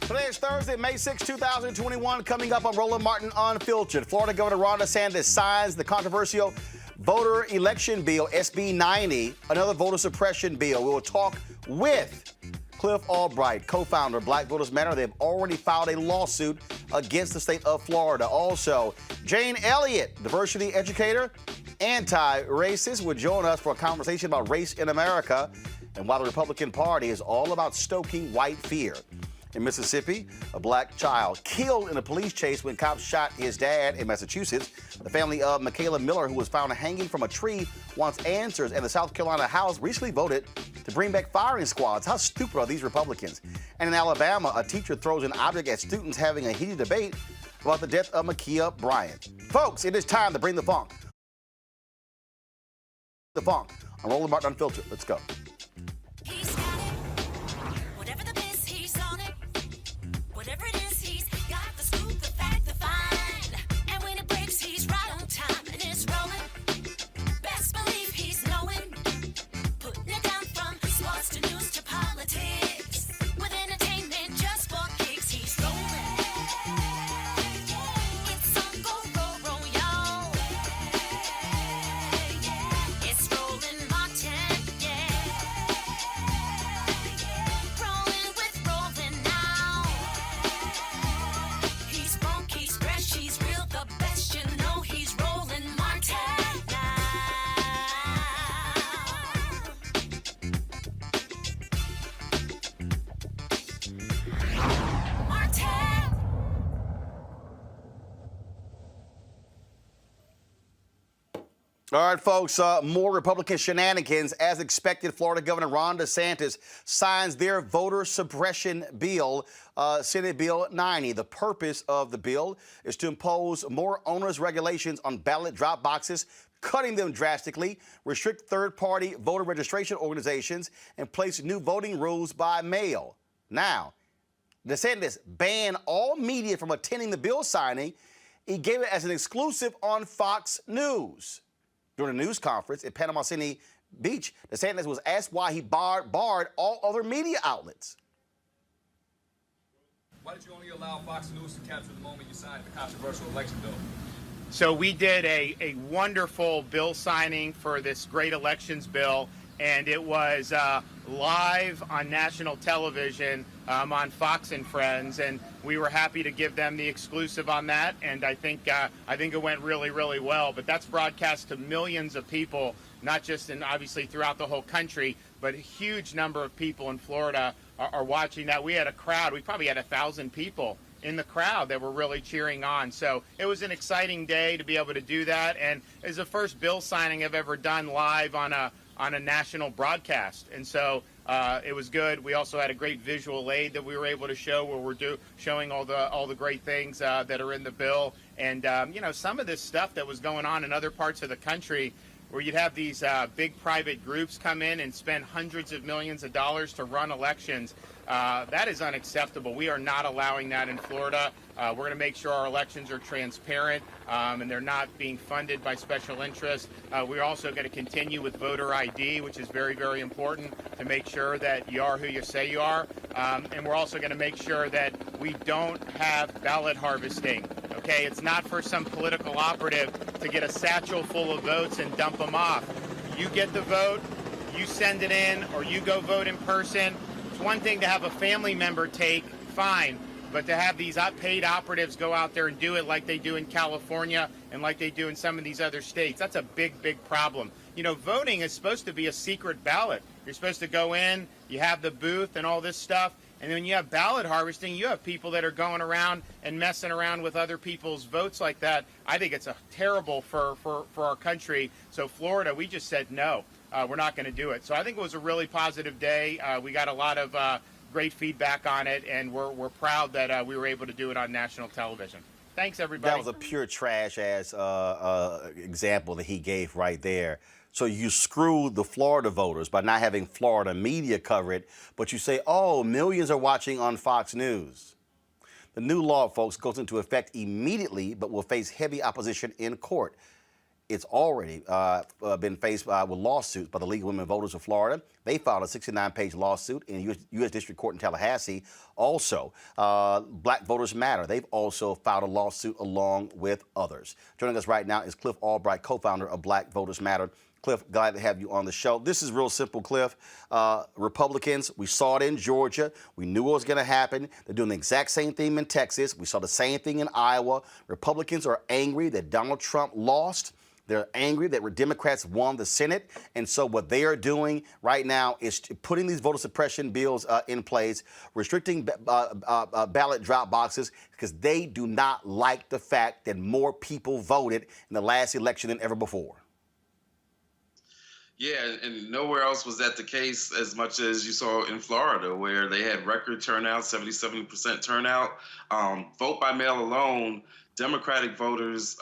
Today is Thursday, May 6, 2021. Coming up on Roland Martin Unfiltered, Florida Governor Ron DeSantis signs the controversial voter election bill, SB 90, another voter suppression bill. We will talk with Cliff Albright, co-founder of Black Voters Matter. They've already filed a lawsuit against the state of Florida. Also, Jane Elliott, diversity educator, anti-racist, will join us for a conversation about race in America and why the Republican Party is all about stoking white fear. In Mississippi, a black child killed in a police chase when cops shot his dad. In Massachusetts, the family of Mikayla Miller, who was found hanging from a tree, wants answers, and the South Carolina House recently voted to bring back firing squads. How stupid are these Republicans? And in Alabama, a teacher throws an object at students having a heated debate about the death of Ma'Khia Bryant. Folks, it is time to bring the funk. The funk on Roland Martin Unfiltered. Let's go. Whatever it is, he's got the scoop, the fact, the find. And when it breaks, he's right on time and it's rolling. Best believe he's knowing. Putting it down from sports to news to politics. With entertainment just for kicks, he's rolling. It's on go, roll, y'all. It's Roland Martin, Rolling with Roland now. He's funky, he's fresh, he's real, the best, you know he's Roland Martin now. Martin. All right, folks, more Republican shenanigans. As expected, Florida Governor Ron DeSantis signs their voter suppression bill, Senate Bill 90. The purpose of the bill is to impose more onerous regulations on ballot drop boxes, cutting them drastically, restrict third-party voter registration organizations, and place new voting rules by mail. Now, DeSantis banned all media from attending the bill signing. He gave it as an exclusive on Fox News. During a news conference at Panama City Beach, DeSantis was asked why he barred all other media outlets. Why did you only allow Fox News to capture the moment you signed the controversial election bill? So we did a wonderful bill signing for this great elections bill, and it was live on national television on Fox and Friends, and we were happy to give them the exclusive on that, and I think it went really, really well. But that's broadcast to millions of people, not just obviously throughout the whole country, but a huge number of people in Florida are watching that. We had a crowd. We probably had 1,000 people in the crowd that were really cheering on. So it was an exciting day to be able to do that, and it's the first bill signing I've ever done live on a national broadcast, and so it was good. We also had a great visual aid that we were able to show, where we're showing all the great things that are in the bill, and some of this stuff that was going on in other parts of the country, where you'd have these big private groups come in and spend hundreds of millions of dollars to run elections. That is unacceptable. We are not allowing that in Florida. We're going to make sure our elections are transparent and they're not being funded by special interests. We're also going to continue with voter ID, which is very, very important to make sure that you are who you say you are. And we're also going to make sure that we don't have ballot harvesting. Okay, it's not for some political operative to get a satchel full of votes and dump them off. You get the vote, you send it in, or you go vote in person. It's one thing to have a family member take, fine, but to have these paid operatives go out there and do it like they do in California and like they do in some of these other states, that's a big, big problem. Voting is supposed to be a secret ballot. You're supposed to go in, you have the booth and all this stuff, and then when you have ballot harvesting, you have people that are going around and messing around with other people's votes like that. I think it's terrible for our country. So Florida, we just said no. We're not going to do it. So I think it was a really positive day. We got a lot of great feedback on it, and we're proud that we were able to do it on national television. Thanks, everybody. That was a pure trash-ass example that he gave right there. So you screwed the Florida voters by not having Florida media cover it, but you say, oh, millions are watching on Fox News. The new law, folks, goes into effect immediately, but will face heavy opposition in court. it's already been faced with lawsuits by the League of Women Voters of Florida. They filed a 69-page lawsuit in U.S. District Court in Tallahassee. Also, Black Voters Matter. They've also filed a lawsuit along with others. Joining us right now is Cliff Albright, co-founder of Black Voters Matter. Cliff, glad to have you on the show. This is real simple, Cliff. Republicans, we saw it in Georgia. We knew it was going to happen. They're doing the exact same thing in Texas. We saw the same thing in Iowa. Republicans are angry that Donald Trump lost. They're angry that Democrats won the Senate. And so what they are doing right now is putting these voter suppression bills in place, restricting ballot drop boxes, because they do not like the fact that more people voted in the last election than ever before. Yeah, and nowhere else was that the case as much as you saw in Florida, where they had record turnout, 77% turnout. Vote by mail alone, Democratic voters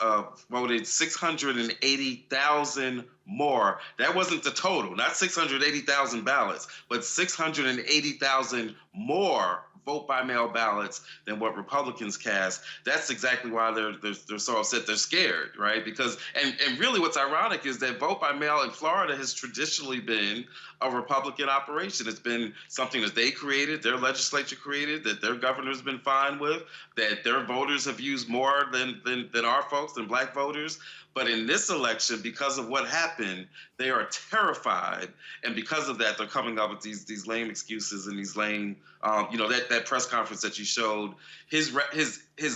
voted 680,000 more. That wasn't the total, not 680,000 ballots, but 680,000 more vote by mail ballots than what Republicans cast. That's exactly why they're so upset. They're scared, right? Because and really what's ironic is that vote by mail in Florida has traditionally been a Republican operation. It's been something that they created, their legislature created, that their governor's been fine with, that their voters have used more than our folks, than Black voters. But in this election, because of what happened, they are terrified, and because of that, they're coming up with these lame excuses and these lame, that press conference that you showed, his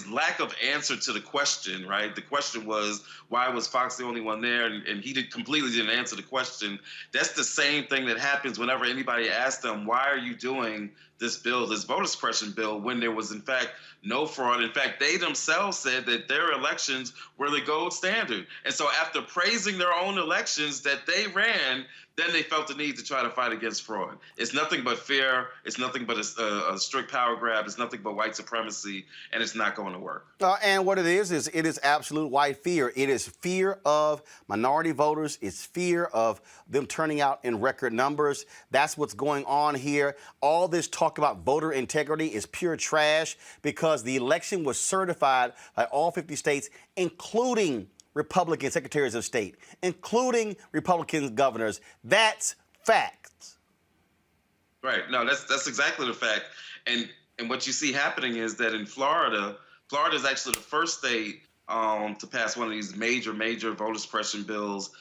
lack of answer to the question, right? The question was, why was Fox the only one there? And he completely didn't answer the question. That's the same thing that happens whenever anybody asks them, why are you doing this bill, this voter suppression bill, when there was in fact no fraud. In fact, they themselves said that their elections were the gold standard. And so after praising their own elections that they ran, then they felt the need to try to fight against fraud. It's nothing but fear. It's nothing but a strict power grab. It's nothing but white supremacy, and it's not going to work. And what it is absolute white fear. It is fear of minority voters. It's fear of them turning out in record numbers. That's what's going on here. All this talk about voter integrity is pure trash, because the election was certified by all 50 states, including Republican secretaries of state, including Republican governors. That's facts. Right. No, that's exactly the fact. And what you see happening is that in Florida is actually the first state to pass one of these major voter suppression bills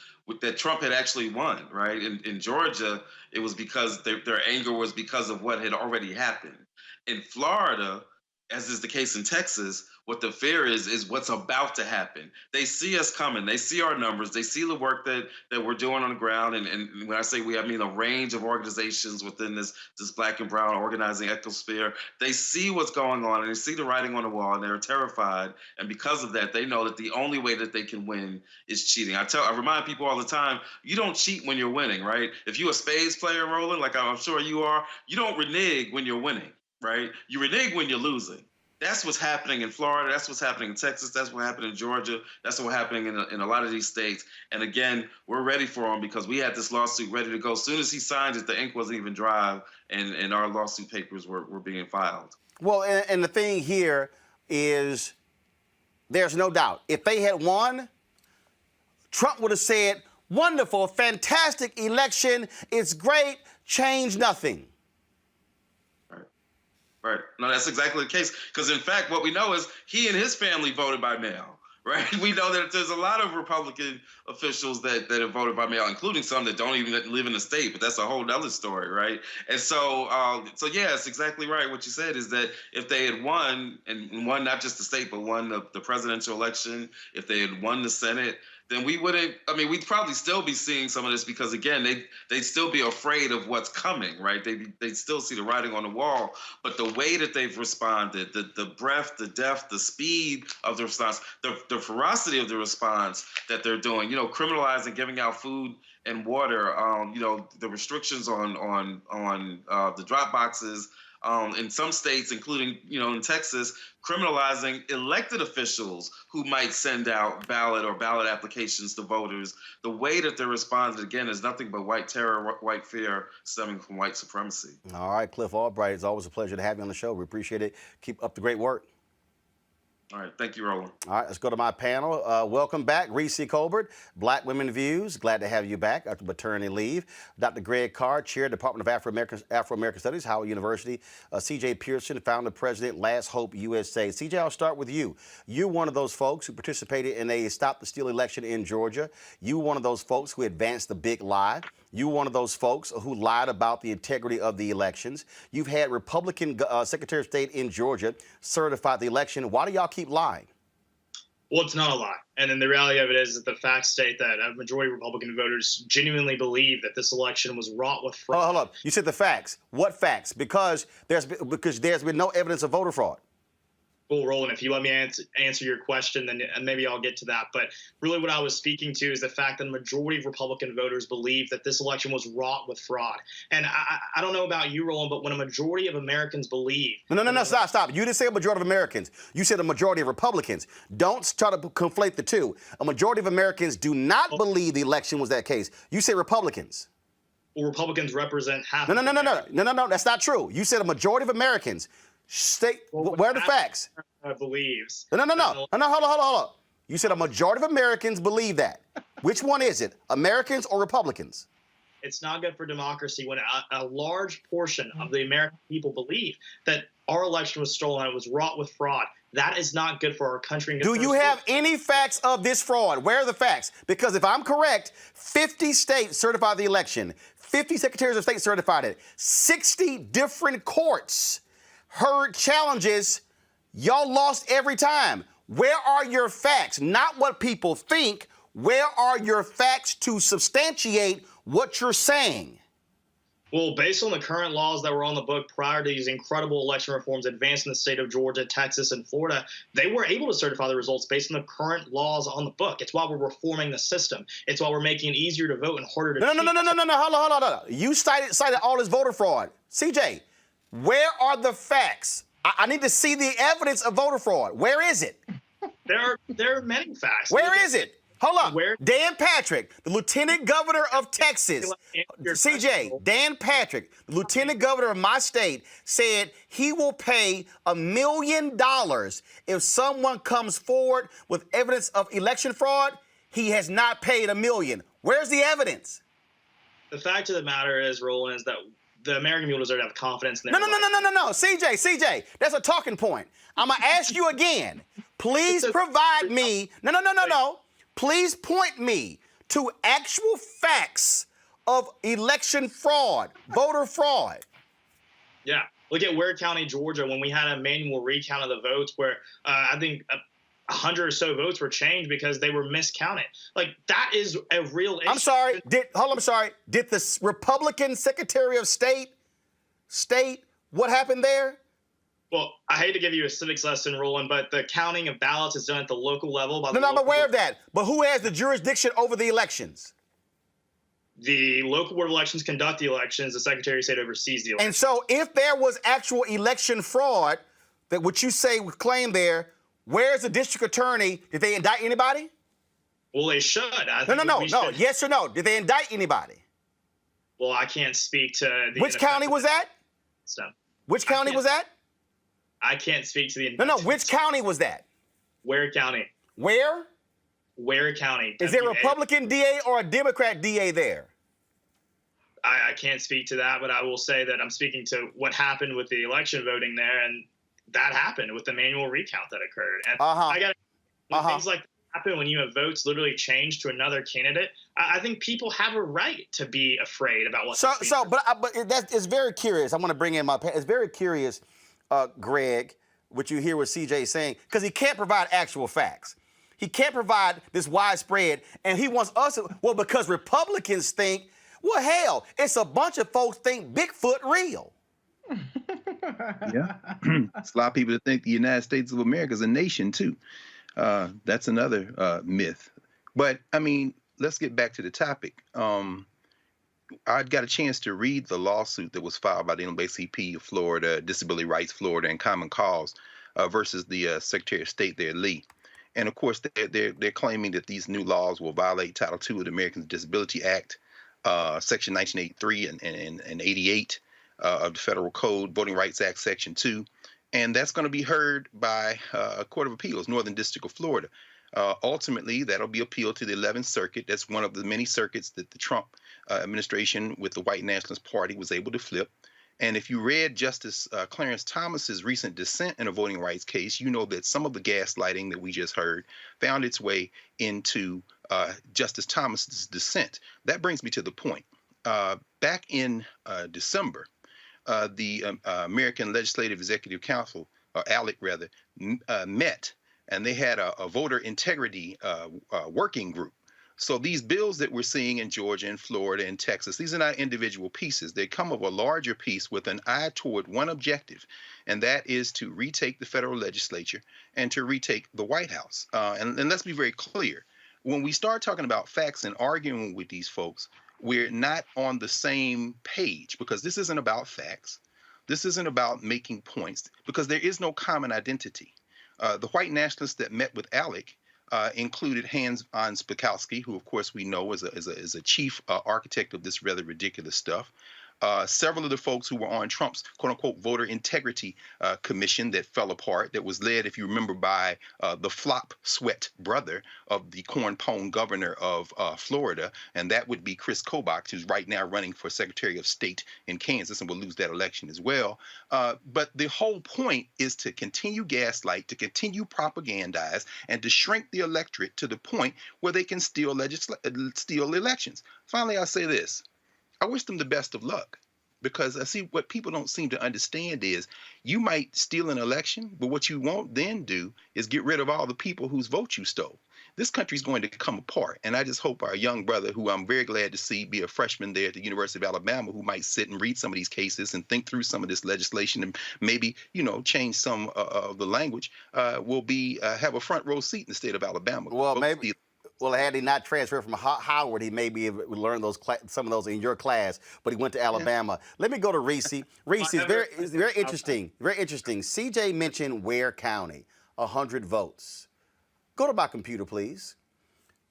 that Trump had actually won, right? In Georgia, it was because their anger was because of what had already happened. In Florida, as is the case in Texas, what the fear is what's about to happen. They see us coming. They see our numbers. They see the work that we're doing on the ground. And when I say we, I mean a range of organizations within this Black and brown organizing ecosphere. They see what's going on, and they see the writing on the wall, and they're terrified. And because of that, they know that the only way that they can win is cheating. I remind people all the time, you don't cheat when you're winning, right? If you're a spades player, Roland, like I'm sure you are, you don't renege when you're winning, right? You renege when you're losing. That's what's happening in Florida. That's what's happening in Texas. That's what happened in Georgia. That's what's happening in a lot of these states. And again, we're ready for him because we had this lawsuit ready to go. As soon as he signed it, the ink wasn't even dry, and our lawsuit papers were being filed. Well, and the thing here is there's no doubt. If they had won, Trump would have said, wonderful, fantastic election. It's great. Change nothing. Right. No, that's exactly the case. Because, in fact, what we know is he and his family voted by mail, right? We know that there's a lot of Republican officials that have voted by mail, including some that don't even live in the state. But that's a whole other story, right? And so yeah, it's exactly right. What you said is that if they had won, and won not just the state, but won the presidential election, if they had won the Senate, then we'd probably still be seeing some of this, because again, they'd still be afraid of what's coming, right? They'd still see the writing on the wall. But the way that they've responded, the breadth, the depth, the speed of the response, the ferocity of the response that they're doing, criminalizing giving out food and water, the restrictions on the drop boxes, in some states, including, in Texas, criminalizing elected officials who might send out ballot applications to voters. The way that they're responding, again, is nothing but white terror, white fear stemming from white supremacy. All right, Cliff Albright, it's always a pleasure to have you on the show. We appreciate it. Keep up the great work. All right. Thank you, Roland. All right, let's go to my panel. Welcome back, Reese Colbert, Black Women Views. Glad to have you back after maternity leave. Dr. Greg Carr, Chair, Department of Afro-American Studies, Howard University. C.J. Pearson, Founder, President, Last Hope USA. C.J., I'll start with you. You're one of those folks who participated in a Stop the Steal election in Georgia. You were one of those folks who advanced the big lie. You were one of those folks who lied about the integrity of the elections. You've had Republican Secretary of State in Georgia certify the election. Why do y'all keep lying? Well, it's not a lie. And then the reality of it is that the facts state that a majority of Republican voters genuinely believe that this election was wrought with fraud. Hold up. You said the facts. What facts? Because there's been no evidence of voter fraud. Well, Roland, if you let me answer your question, then maybe I'll get to that. But really what I was speaking to is the fact that the majority of Republican voters believe that this election was wrought with fraud. And I don't know about you, Roland, but when a majority of Americans believe... No, stop. You didn't say a majority of Americans. You said a majority of Republicans. Don't try to conflate the two. A majority of Americans do not believe the election was that case. You say Republicans. Well, Republicans represent half... No, that's not true. You said a majority of Americans. Where are the facts? Believes. No, hold on. You said a majority of Americans believe that. Which one is it? Americans or Republicans? It's not good for democracy when a large portion of the American people believe that our election was stolen and it was wrought with fraud. That is not good for our country. Do you have any facts of this fraud? Where are the facts? Because if I'm correct, 50 states certified the election. 50 secretaries of state certified it. 60 different courts heard challenges. Y'all lost every time. Where are your facts? Not what people think. Where are your facts to substantiate what you're saying? Well, based on the current laws that were on the book prior to these incredible election reforms advanced in the state of Georgia, Texas, and Florida, they were able to certify the results based on the current laws on the book. It's why we're reforming the system. It's why we're making it easier to vote and harder to cheat. No. Hold on. You cited all this voter fraud. CJ, where are the facts? I need to see the evidence of voter fraud. Where is it? There are many facts. Where is it? Hold on. Where? Dan Patrick, the Lieutenant Governor of Texas. CJ, Dan Patrick, the Lieutenant Governor of my state, said he will pay $1 million if someone comes forward with evidence of election fraud. He has not paid $1 million. Where's the evidence? The fact of the matter is, Roland, is that the American people deserve to have confidence in their No. CJ, that's a talking point. I'm going to ask you again. Please provide me. No. Please point me to actual facts of election fraud, voter fraud. Yeah. Look at Ware County, Georgia, when we had a manual recount of the votes where I think 100 or so votes were changed because they were miscounted. Like, that is a real issue. I'm sorry. Did the Republican Secretary of State state what happened there? Well, I hate to give you a civics lesson, Roland, but the counting of ballots is done at the local level. No, I'm aware of that. But who has the jurisdiction over the elections? The local board of elections conduct the elections. The Secretary of State oversees the elections. And so if there was actual election fraud, that what you say was claimed there, where's the district attorney? Did they indict anybody? Well, they should. No. Yes or no? Did they indict anybody? Well, I can't speak to the... Which county was that? Which county was that? I can't speak to the... No. Which county was that? Ware County. Where? Ware County. Is there a Republican DA or a Democrat DA there? I can't speak to that, but I will say that I'm speaking to what happened with the election voting there, and that happened with the manual recount that occurred. And I got things like that happen when you have votes literally changed to another candidate. I think people have a right to be afraid about what. But it's very curious. I want to bring in it's very curious, Greg, what you hear what CJ is saying, because he can't provide actual facts. He can't provide this widespread, and he wants us to, because Republicans think, well, hell, it's a bunch of folks think Bigfoot real. Yeah. It's a lot of people that think the United States of America is a nation, too. That's another myth. But, I mean, let's get back to the topic. I got a chance to read the lawsuit that was filed by the NAACP of Florida, Disability Rights Florida, and Common Cause versus the Secretary of State there, Lee. And, of course, they're claiming that these new laws will violate Title II of the Americans with Disability Act, Section 1983 and 88 of the Federal Code, Voting Rights Act, Section 2, And that's going to be heard by a Court of Appeals, Northern District of Florida. Ultimately, that'll be appealed to the 11th Circuit. That's one of the many circuits that the Trump administration with the White Nationalist Party was able to flip. And if you read Justice Clarence Thomas's recent dissent in a voting rights case, you know that some of the gaslighting that we just heard found its way into Justice Thomas's dissent. That brings me to the point. Back in December, the American Legislative Executive Council, or ALEC rather, met, and they had a voter integrity working group. So these bills that we're seeing in Georgia and Florida and Texas, these are not individual pieces. They come of a larger piece with an eye toward one objective, and that is to retake the federal legislature and to retake the White House. And let's be very clear. When we start talking about facts and arguing with these folks, we're not on the same page, because this isn't about facts. This isn't about making points, because there is no common identity. The white nationalists that met with ALEC included Hans Spakowski, who of course we know is a chief architect of this rather ridiculous stuff. Several of the folks who were on Trump's quote-unquote voter integrity commission that fell apart, that was led, if you remember, by the flop sweat brother of the corn-pone governor of Florida, and that would be Chris Kobach, who's right now running for Secretary of State in Kansas and will lose that election as well. But the whole point is to continue gaslight, to continue propagandize, and to shrink the electorate to the point where they can steal elections. Finally, I'll say this. I wish them the best of luck, because I see what people don't seem to understand is you might steal an election, but what you won't then do is get rid of all the people whose vote you stole. This country is going to come apart, and I just hope our young brother, who I'm very glad to see be a freshman there at the University of Alabama, who might sit and read some of these cases and think through some of this legislation and maybe, change some of the language, will have a front row seat in the state of Alabama. Well, maybe. Well, had he not transferred from Howard, he maybe learned some of those in your class, but he went to Alabama. Yeah. Let me go to Reese. Reese, it's very interesting. Very interesting. CJ mentioned Ware County, 100 votes. Go to my computer, please.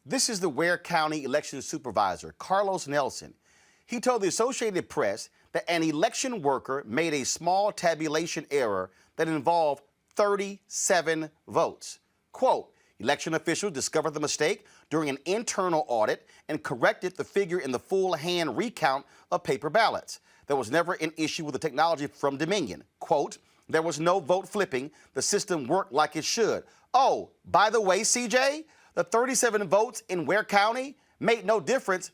This is the Ware County election supervisor, Carlos Nelson. He told the Associated Press that an election worker made a small tabulation error that involved 37 votes. Quote, election officials discovered the mistake during an internal audit and corrected the figure in the full hand recount of paper ballots. There was never an issue with the technology from Dominion. Quote, there was no vote flipping. The system worked like it should. Oh, by the way, CJ, the 37 votes in Ware County made no difference.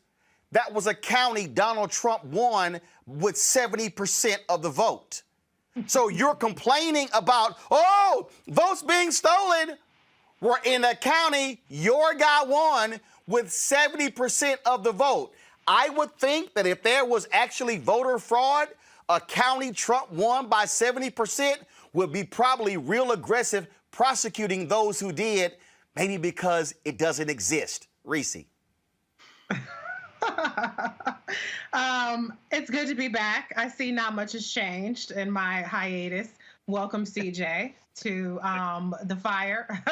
That was a county Donald Trump won with 70% of the vote. So you're complaining about, votes being stolen. We're in a county, your guy won with 70% of the vote. I would think that if there was actually voter fraud, a county Trump won by 70% would be probably real aggressive prosecuting those who did, maybe because it doesn't exist. Reese. It's good to be back. I see not much has changed in my hiatus. Welcome, CJ, to the fire.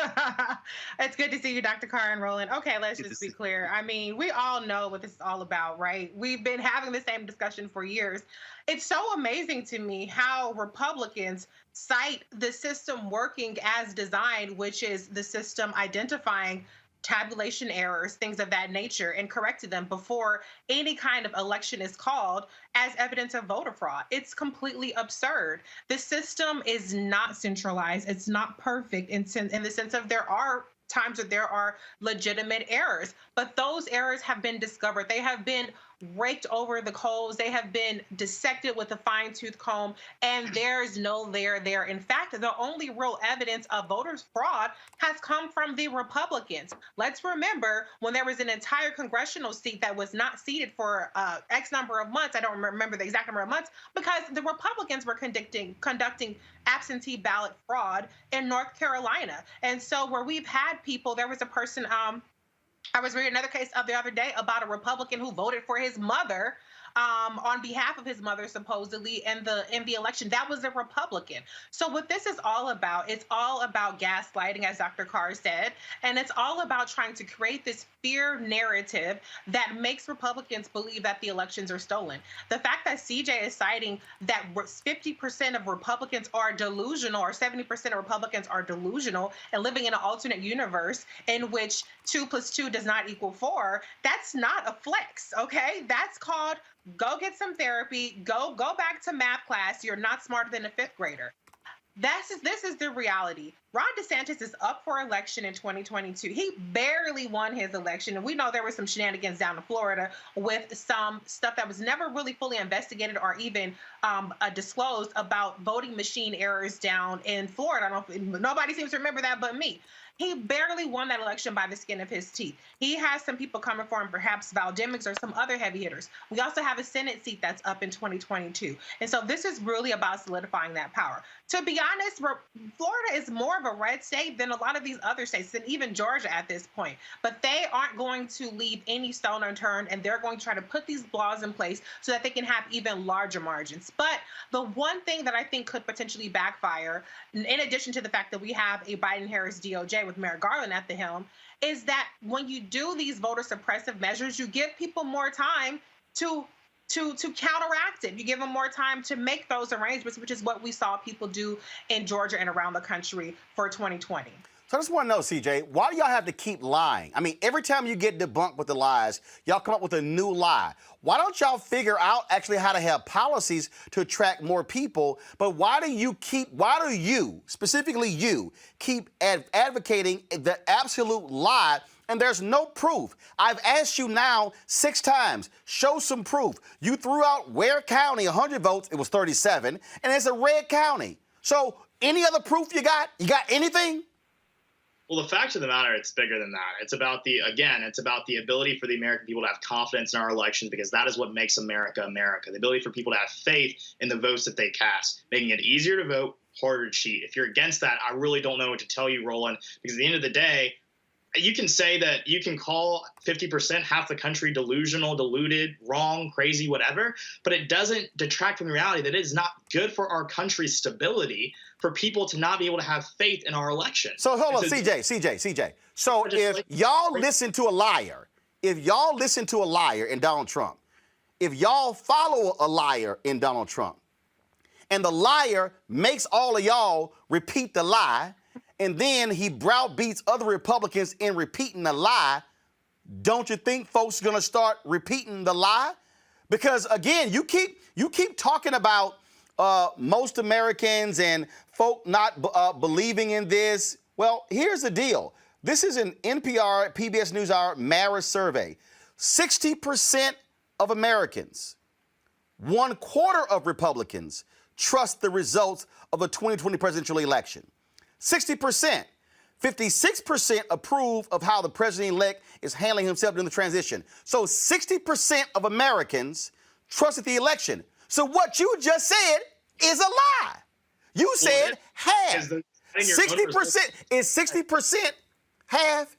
It's good to see you, Dr. Carr and Roland. Okay, let's just be clear. I mean, we all know what this is all about, right? We've been having the same discussion for years. It's so amazing to me how Republicans cite the system working as designed, which is the system identifying tabulation errors, things of that nature, and corrected them before any kind of election is called as evidence of voter fraud. It's completely absurd. The system is not centralized. It's not perfect in the sense of there are times that there are legitimate errors, but those errors have been discovered. They have been raked over the coals. They have been dissected with a fine-tooth comb, and there's no layer there. In fact, the only real evidence of voters' fraud has come from the Republicans. Let's remember when there was an entire congressional seat that was not seated for X number of months. I don't remember the exact number of months, because the Republicans were conducting absentee ballot fraud in North Carolina. And so where we've had people, there was a person, I was reading another case of the other day about a Republican who voted for his mother on behalf of his mother, supposedly in the election. That was a Republican. So what this is all about, it's all about gaslighting, as Dr. Carr said, and it's all about trying to create this fear narrative that makes Republicans believe that the elections are stolen. The fact that CJ is citing that 50% of Republicans are delusional, or 70% of Republicans are delusional and living in an alternate universe in which 2 + 2 does not equal 4, that's not a flex, okay? That's called go get some therapy, go back to math class. You're not smarter than a 5th grader. This is the reality. Ron DeSantis is up for election in 2022. He barely won his election, and we know there were some shenanigans down in Florida with some stuff that was never really fully investigated or even disclosed about voting machine errors down in Florida. I don't know if nobody seems to remember that but me. He barely won that election by the skin of his teeth. He has some people coming for him, perhaps Val Demings or some other heavy hitters. We also have a Senate seat that's up in 2022. And so this is really about solidifying that power. To be honest, Florida is more of a red state than a lot of these other states, and even Georgia at this point. But they aren't going to leave any stone unturned, and they're going to try to put these laws in place so that they can have even larger margins. But the one thing that I think could potentially backfire, in addition to the fact that we have a Biden-Harris DOJ with Merrick Garland at the helm, is that when you do these voter suppressive measures, you give people more time to counteract it. You give them more time to make those arrangements, which is what we saw people do in Georgia and around the country for 2020. So I just want to know, CJ, why do y'all have to keep lying? I mean, every time you get debunked with the lies, y'all come up with a new lie. Why don't y'all figure out actually how to have policies to attract more people? But why do you, specifically you, keep advocating the absolute lie? And there's no proof. I've asked you now 6 times, show some proof. You threw out Ware County, 100 votes, it was 37, and it's a red county. So any other proof you got? You got anything? Well, the fact of the matter, it's bigger than that. It's about the ability for the American people to have confidence in our elections, because that is what makes America America. The ability for people to have faith in the votes that they cast, making it easier to vote, harder to cheat. If you're against that, I really don't know what to tell you, Roland, because at the end of the day, you can say that you can call 50%, half the country, delusional, deluded, wrong, crazy, whatever, but it doesn't detract from the reality that it is not good for our country's stability for people to not be able to have faith in our election. So hold on, CJ. So if y'all listen to a liar, in Donald Trump, if y'all follow a liar in Donald Trump, and the liar makes all of y'all repeat the lie, and then he browbeats other Republicans in repeating the lie, don't you think folks are going to start repeating the lie? Because, again, you keep talking about most Americans and folk not believing in this. Well, here's the deal. This is an NPR, PBS NewsHour Marist survey. 60% of Americans, 1/4 of Republicans trust the results of the 2020 presidential election. 60%. 56% approve of how the president-elect is handling himself during the transition. So 60% of Americans trusted the election. So what you just said is a lie. You said half. 60%. Is 60% half?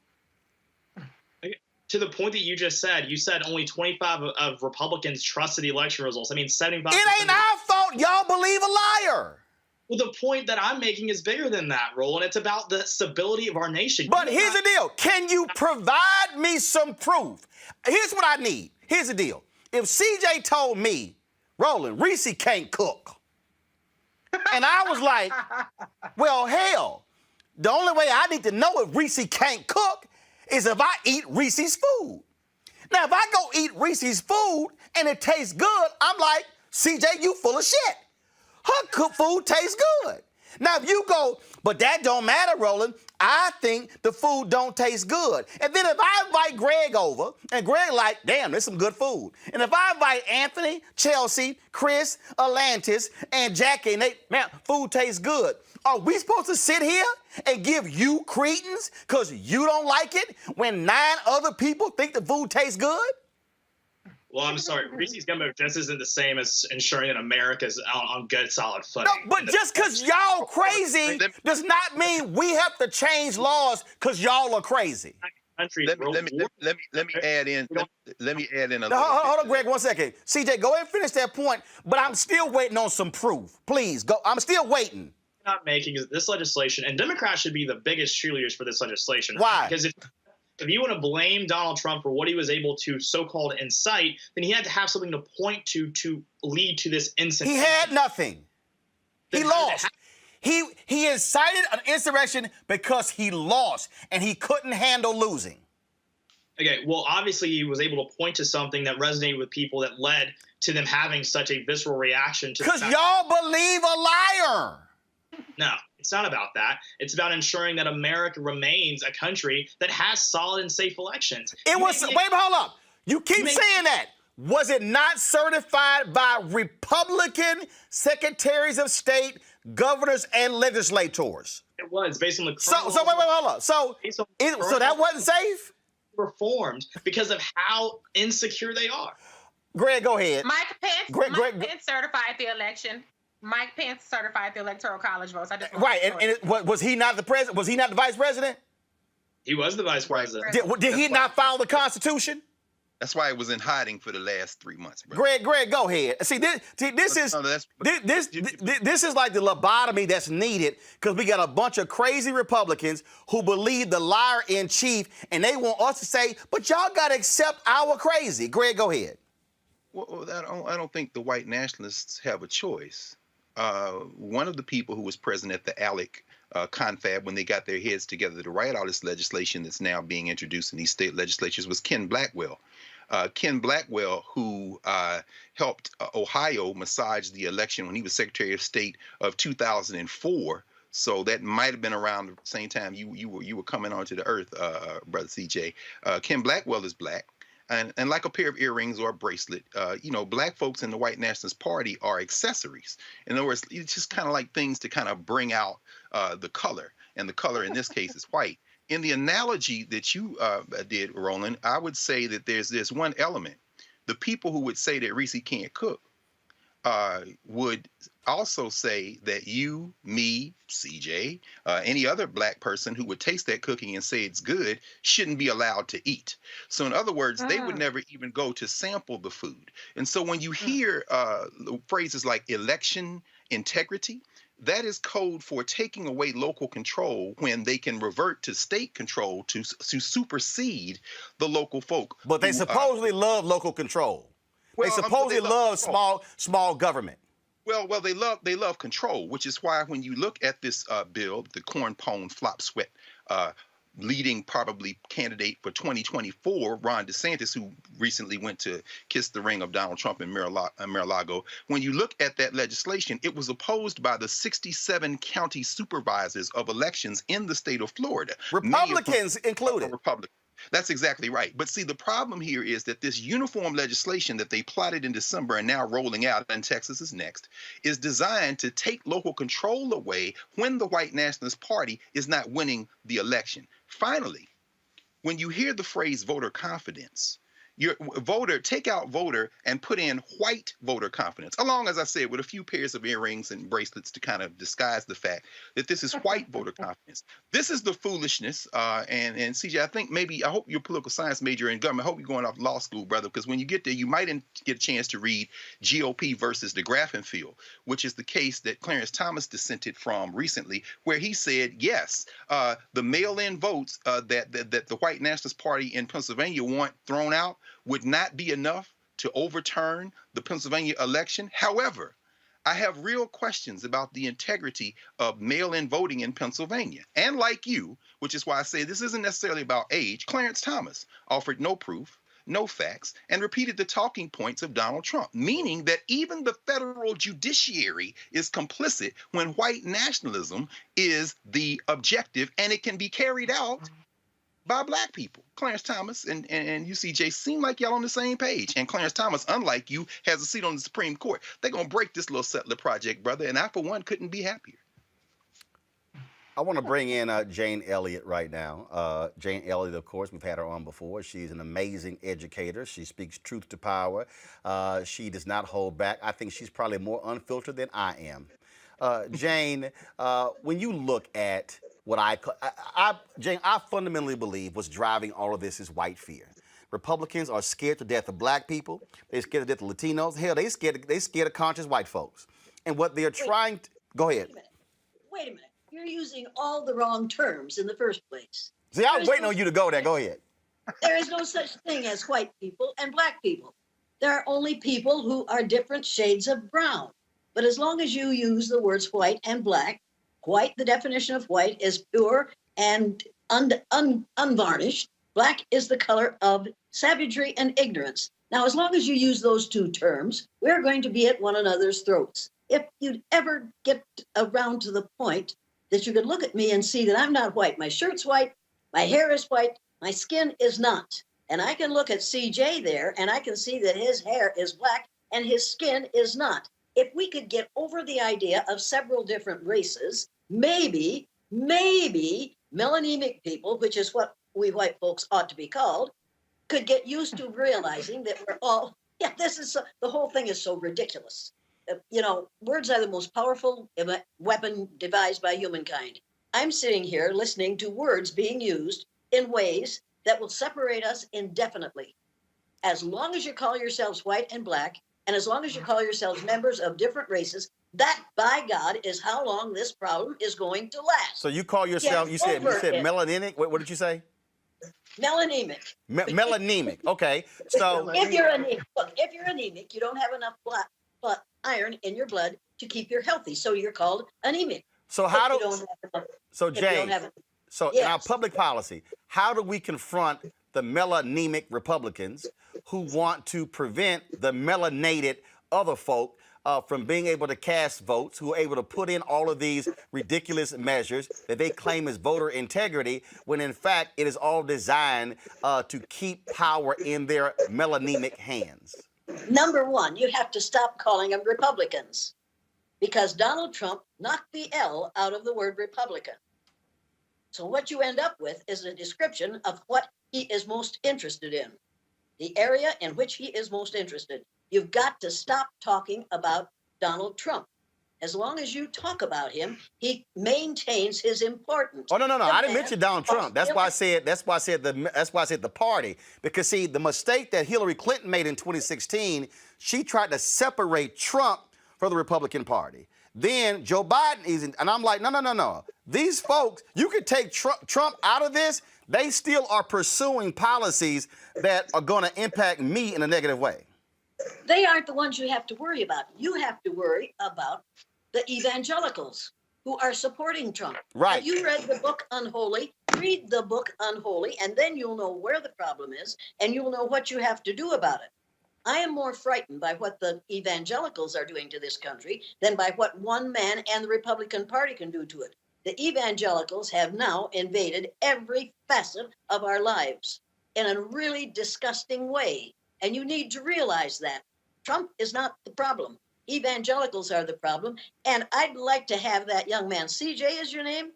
To the point that you just said, you said only 25 of Republicans trusted the election results. I mean, 75%. It ain't our fault y'all believe a liar. Well, the point that I'm making is bigger than that, Roland. It's about the stability of our nation. But here's the deal. Can you provide me some proof? Here's what I need. Here's the deal. If CJ told me, Roland, Reese can't cook, and I was like, well, hell, the only way I need to know if Reese can't cook is if I eat Reese's food. Now, if I go eat Reese's food and it tastes good, I'm like, CJ, you full of shit. Her cooked food tastes good. Now, if you go, but that don't matter, Roland, I think the food don't taste good. And then if I invite Greg over, and Greg like, damn, there's some good food. And if I invite Anthony, Chelsea, Chris, Atlantis, and Jackie, and they, man, food tastes good. Are we supposed to sit here and give you credence because you don't like it when 9 other people think the food tastes good? Well, I'm sorry. Reese's Gumbo just isn't the same as ensuring that America's on good, solid footing. No, but just because y'all crazy does not mean we have to change laws because y'all are crazy. country. Let me add in. Let me add in a. No, hold on, Greg, 1 second. CJ, go ahead and finish that point. But I'm still waiting on some proof. Please go. I'm still waiting. Not making this legislation, and Democrats should be the biggest cheerleaders for this legislation. Why? Because if you want to blame Donald Trump for what he was able to so-called incite, then he had to have something to point to lead to this incident. He had nothing. He lost. He incited an insurrection because he lost, and he couldn't handle losing. Okay, well, obviously he was able to point to something that resonated with people that led to them having such a visceral reaction to. Because y'all believe a liar. No, it's not about that. It's about ensuring that America remains a country that has solid and safe elections. Wait, hold up. You keep saying that. Was it not certified by Republican secretaries of state, governors, and legislators? It was based on the. So wait, hold up. So that wasn't safe? Reformed because of how insecure they are. Greg, go ahead. Mike Pence certified the election. Mike Pence certified the Electoral College votes. Was he not the president? Was he not the vice president? He was the vice president. Did he not follow the Constitution? That's why it was in hiding for the last 3 months, bro. Greg, go ahead. See, this is like the lobotomy that's needed because we got a bunch of crazy Republicans who believe the liar in chief, and they want us to say, "But y'all got to accept our crazy." Greg, go ahead. Well, I don't think the white nationalists have a choice. One of the people who was present at the Alec confab when they got their heads together to write all this legislation that's now being introduced in these state legislatures was Ken Blackwell. Ken Blackwell, who helped Ohio massage the election when he was Secretary of State of 2004. So that might have been around the same time you were coming onto the earth, Brother CJ. Ken Blackwell is black. And like a pair of earrings or a bracelet, black folks in the white nationalist party are accessories. In other words, it's just kind of like things to kind of bring out the color. And the color in this case is white. In the analogy that you did, Roland, I would say that there's this one element. The people who would say that Reese can't cook would also say that you, me, CJ, any other black person who would taste that cooking and say it's good shouldn't be allowed to eat. So in other words, they would never even go to sample the food. And so when you hear phrases like election integrity, that is code for taking away local control when they can revert to state control to supersede the local folk. But they supposedly love local control. They supposedly love small government. Well, they love control, which is why when you look at this bill, the corn pone flop sweat leading probably candidate for 2024, Ron DeSantis, who recently went to kiss the ring of Donald Trump in Mar-a-Lago. When you look at that legislation, it was opposed by the 67 county supervisors of elections in the state of Florida. Republicans included. Republicans. That's exactly right. But see, the problem here is that this uniform legislation that they plotted in December and now rolling out, and Texas is next, is designed to take local control away when the white nationalist party is not winning the election. Finally, when you hear the phrase voter confidence, your voter, take out voter and put in white voter confidence, along, as I said, with a few pairs of earrings and bracelets to kind of disguise the fact that this is white voter confidence. This is the foolishness. And CJ, I hope you're a political science major in government. I hope you're going off law school, brother, because when you get there, you might get a chance to read GOP versus the Grafenfield, which is the case that Clarence Thomas dissented from recently, where he said, yes, the mail-in votes that the white nationalist party in Pennsylvania want thrown out would not be enough to overturn the Pennsylvania election. However, I have real questions about the integrity of mail-in voting in Pennsylvania. And like you, which is why I say this isn't necessarily about age, Clarence Thomas offered no proof, no facts, and repeated the talking points of Donald Trump, meaning that even the federal judiciary is complicit when white nationalism is the objective and it can be carried out by black people. Clarence Thomas and UCJ seem like y'all on the same page. And Clarence Thomas, unlike you, has a seat on the Supreme Court. They're going to break this little settler project, brother. And I, for one, couldn't be happier. I want to bring in Jane Elliott right now. Jane Elliott, of course, we've had her on before. She's an amazing educator. She speaks truth to power. She does not hold back. I think she's probably more unfiltered than I am. Jane, when you look at what Jane, I fundamentally believe what's driving all of this is white fear. Republicans are scared to death of black people. They're scared to death of Latinos. Hell, they scared of conscious white folks. And what they're trying to go ahead. Wait a minute. You're using all the wrong terms in the first place. See, I was waiting on you to go there. Go ahead. There is no such thing as white people and black people. There are only people who are different shades of brown. But as long as you use the words white and black, white, the definition of white is pure and unvarnished. Black is the color of savagery and ignorance. Now, as long as you use those two terms, we're going to be at one another's throats. If you'd ever get around to the point that you could look at me and see that I'm not white, my shirt's white, my hair is white, my skin is not. And I can look at CJ there and I can see that his hair is black and his skin is not. If we could get over the idea of several different races, maybe melanemic people, which is what we white folks ought to be called, could get used to realizing that we're all, the whole thing is so ridiculous. Words are the most powerful weapon devised by humankind. I'm sitting here listening to words being used in ways that will separate us indefinitely. As long as you call yourselves white and black, and as long as you call yourselves members of different races, that, by God, is how long this problem is going to last. So you call yourself, you said melanemic? What did you say? Melanemic. Melanemic. Okay. So if you're anemic, you don't have enough blood iron in your blood to keep you healthy. So you're called anemic. So Jay, in our public policy, how do we confront the melanemic Republicans who want to prevent the melanated other folk from being able to cast votes, who are able to put in all of these ridiculous measures that they claim is voter integrity, when in fact it is all designed to keep power in their melanemic hands? Number one, you have to stop calling them Republicans, because Donald Trump knocked the L out of the word Republican. So what you end up with is a description of what he is most interested in, the area in which he is most interested. You've got to stop talking about Donald Trump. As long as you talk about him, he maintains his importance. Oh, no. I didn't mention Donald Trump. That's why I said the party. Because see, the mistake that Hillary Clinton made in 2016, she tried to separate Trump from the Republican Party. Then Joe Biden and I'm like, no. These folks, you could take Trump out of this. They still are pursuing policies that are going to impact me in a negative way. They aren't the ones you have to worry about. You have to worry about the evangelicals who are supporting Trump. Right. Have you read the book Unholy? Read the book Unholy, and then you'll know where the problem is, and you'll know what you have to do about it. I am more frightened by what the evangelicals are doing to this country than by what one man and the Republican Party can do to it. The evangelicals have now invaded every facet of our lives in a really disgusting way. And you need to realize that. Trump is not the problem. Evangelicals are the problem. And I'd like to have that young man, CJ is your name?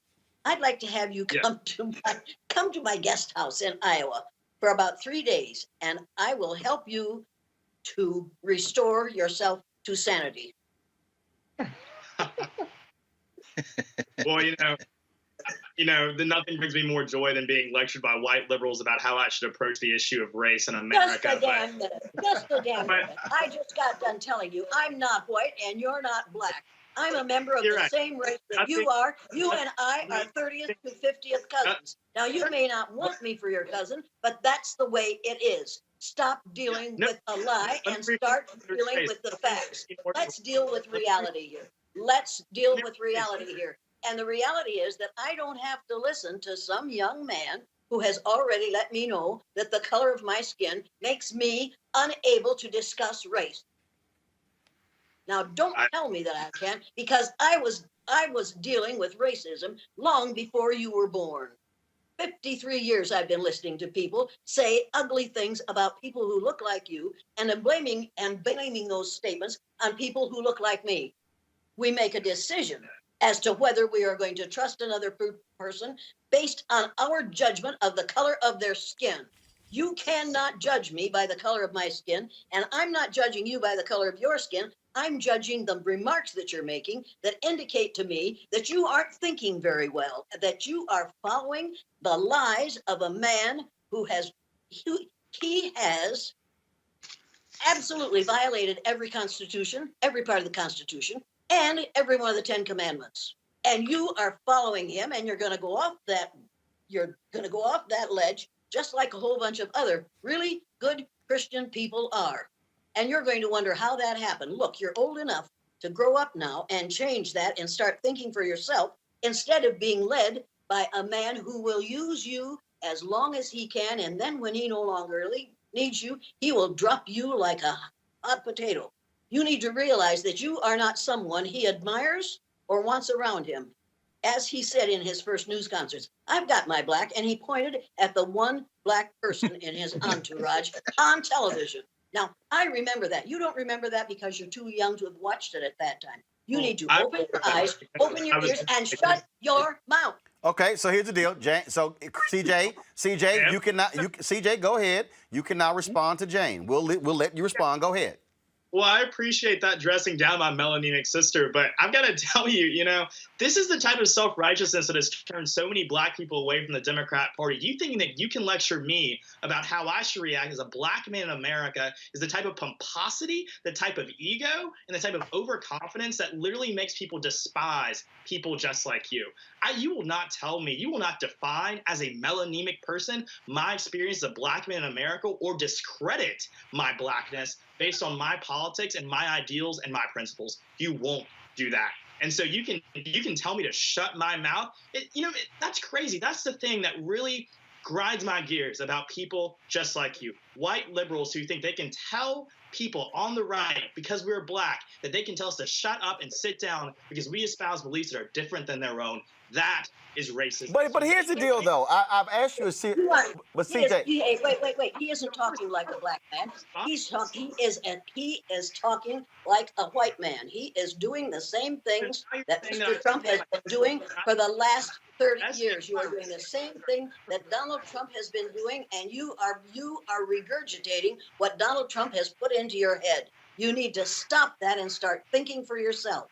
I'd like to have you come to my guest house in Iowa for about 3 days, and I will help you to restore yourself to sanity. Well, nothing brings me more joy than being lectured by white liberals about how I should approach the issue of race in America. Just a damn minute. I just got done telling you I'm not white and you're not black. I'm a member of the same race that you are. You and I are 30th to 50th cousins. Now, you may not want me for your cousin, but that's the way it is. Stop dealing with a lie and start dealing with the facts. Let's deal with reality here. And the reality is that I don't have to listen to some young man who has already let me know that the color of my skin makes me unable to discuss race. Now, don't tell me that I can't, because I was dealing with racism long before you were born. 53 years I've been listening to people say ugly things about people who look like you, and blaming those statements on people who look like me. We make a decision as to whether we are going to trust another person based on our judgment of the color of their skin. You cannot judge me by the color of my skin, and I'm not judging you by the color of your skin. I'm judging the remarks that you're making that indicate to me that you aren't thinking very well, that you are following the lies of a man who has, he has absolutely violated every constitution, every part of the Constitution, and every one of the 10 commandments. And you are following him, and you're going to go off that ledge, just like a whole bunch of other really good Christian people are. And you're going to wonder how that happened. Look, you're old enough to grow up now and change that and start thinking for yourself instead of being led by a man who will use you as long as he can. And then when he no longer needs you, he will drop you like a hot potato. You need to realize that you are not someone he admires or wants around him. As he said in his first news conference, I've got my black, and he pointed at the one black person in his entourage on television. Now, I remember that. You don't remember that because you're too young to have watched it at that time. You need to open your eyes, open your ears, and shut your mouth. Okay, so here's the deal, Jane. So CJ, Yeah. you cannot. CJ, go ahead. You can now respond to Jane. We'll let you respond. Go ahead. Well, I appreciate that dressing down my melanemic sister, but I've got to tell you, this is the type of self-righteousness that has turned so many black people away from the Democrat Party. You thinking that you can lecture me about how I should react as a black man in America is the type of pomposity, the type of ego, and the type of overconfidence that literally makes people despise people just like you. You will not tell me, you will not define as a melanemic person my experience as a black man in America or discredit my blackness based on my politics and my ideals and my principles. You won't do that. And so you can tell me to shut my mouth. That's crazy. That's the thing that really grinds my gears about people just like you. White liberals who think they can tell people on the right, because we're black, that they can tell us to shut up and sit down because we espouse beliefs that are different than their own. That is racist. But here's the deal, though. I've asked you but CJ. Wait. He isn't talking like a black man. He is talking like a white man. He is doing the same things that Mr. Trump has been doing for the last 30 years. You are doing the same thing that Donald Trump has been doing, and you are regurgitating what Donald Trump has put into your head. You need to stop that and start thinking for yourself.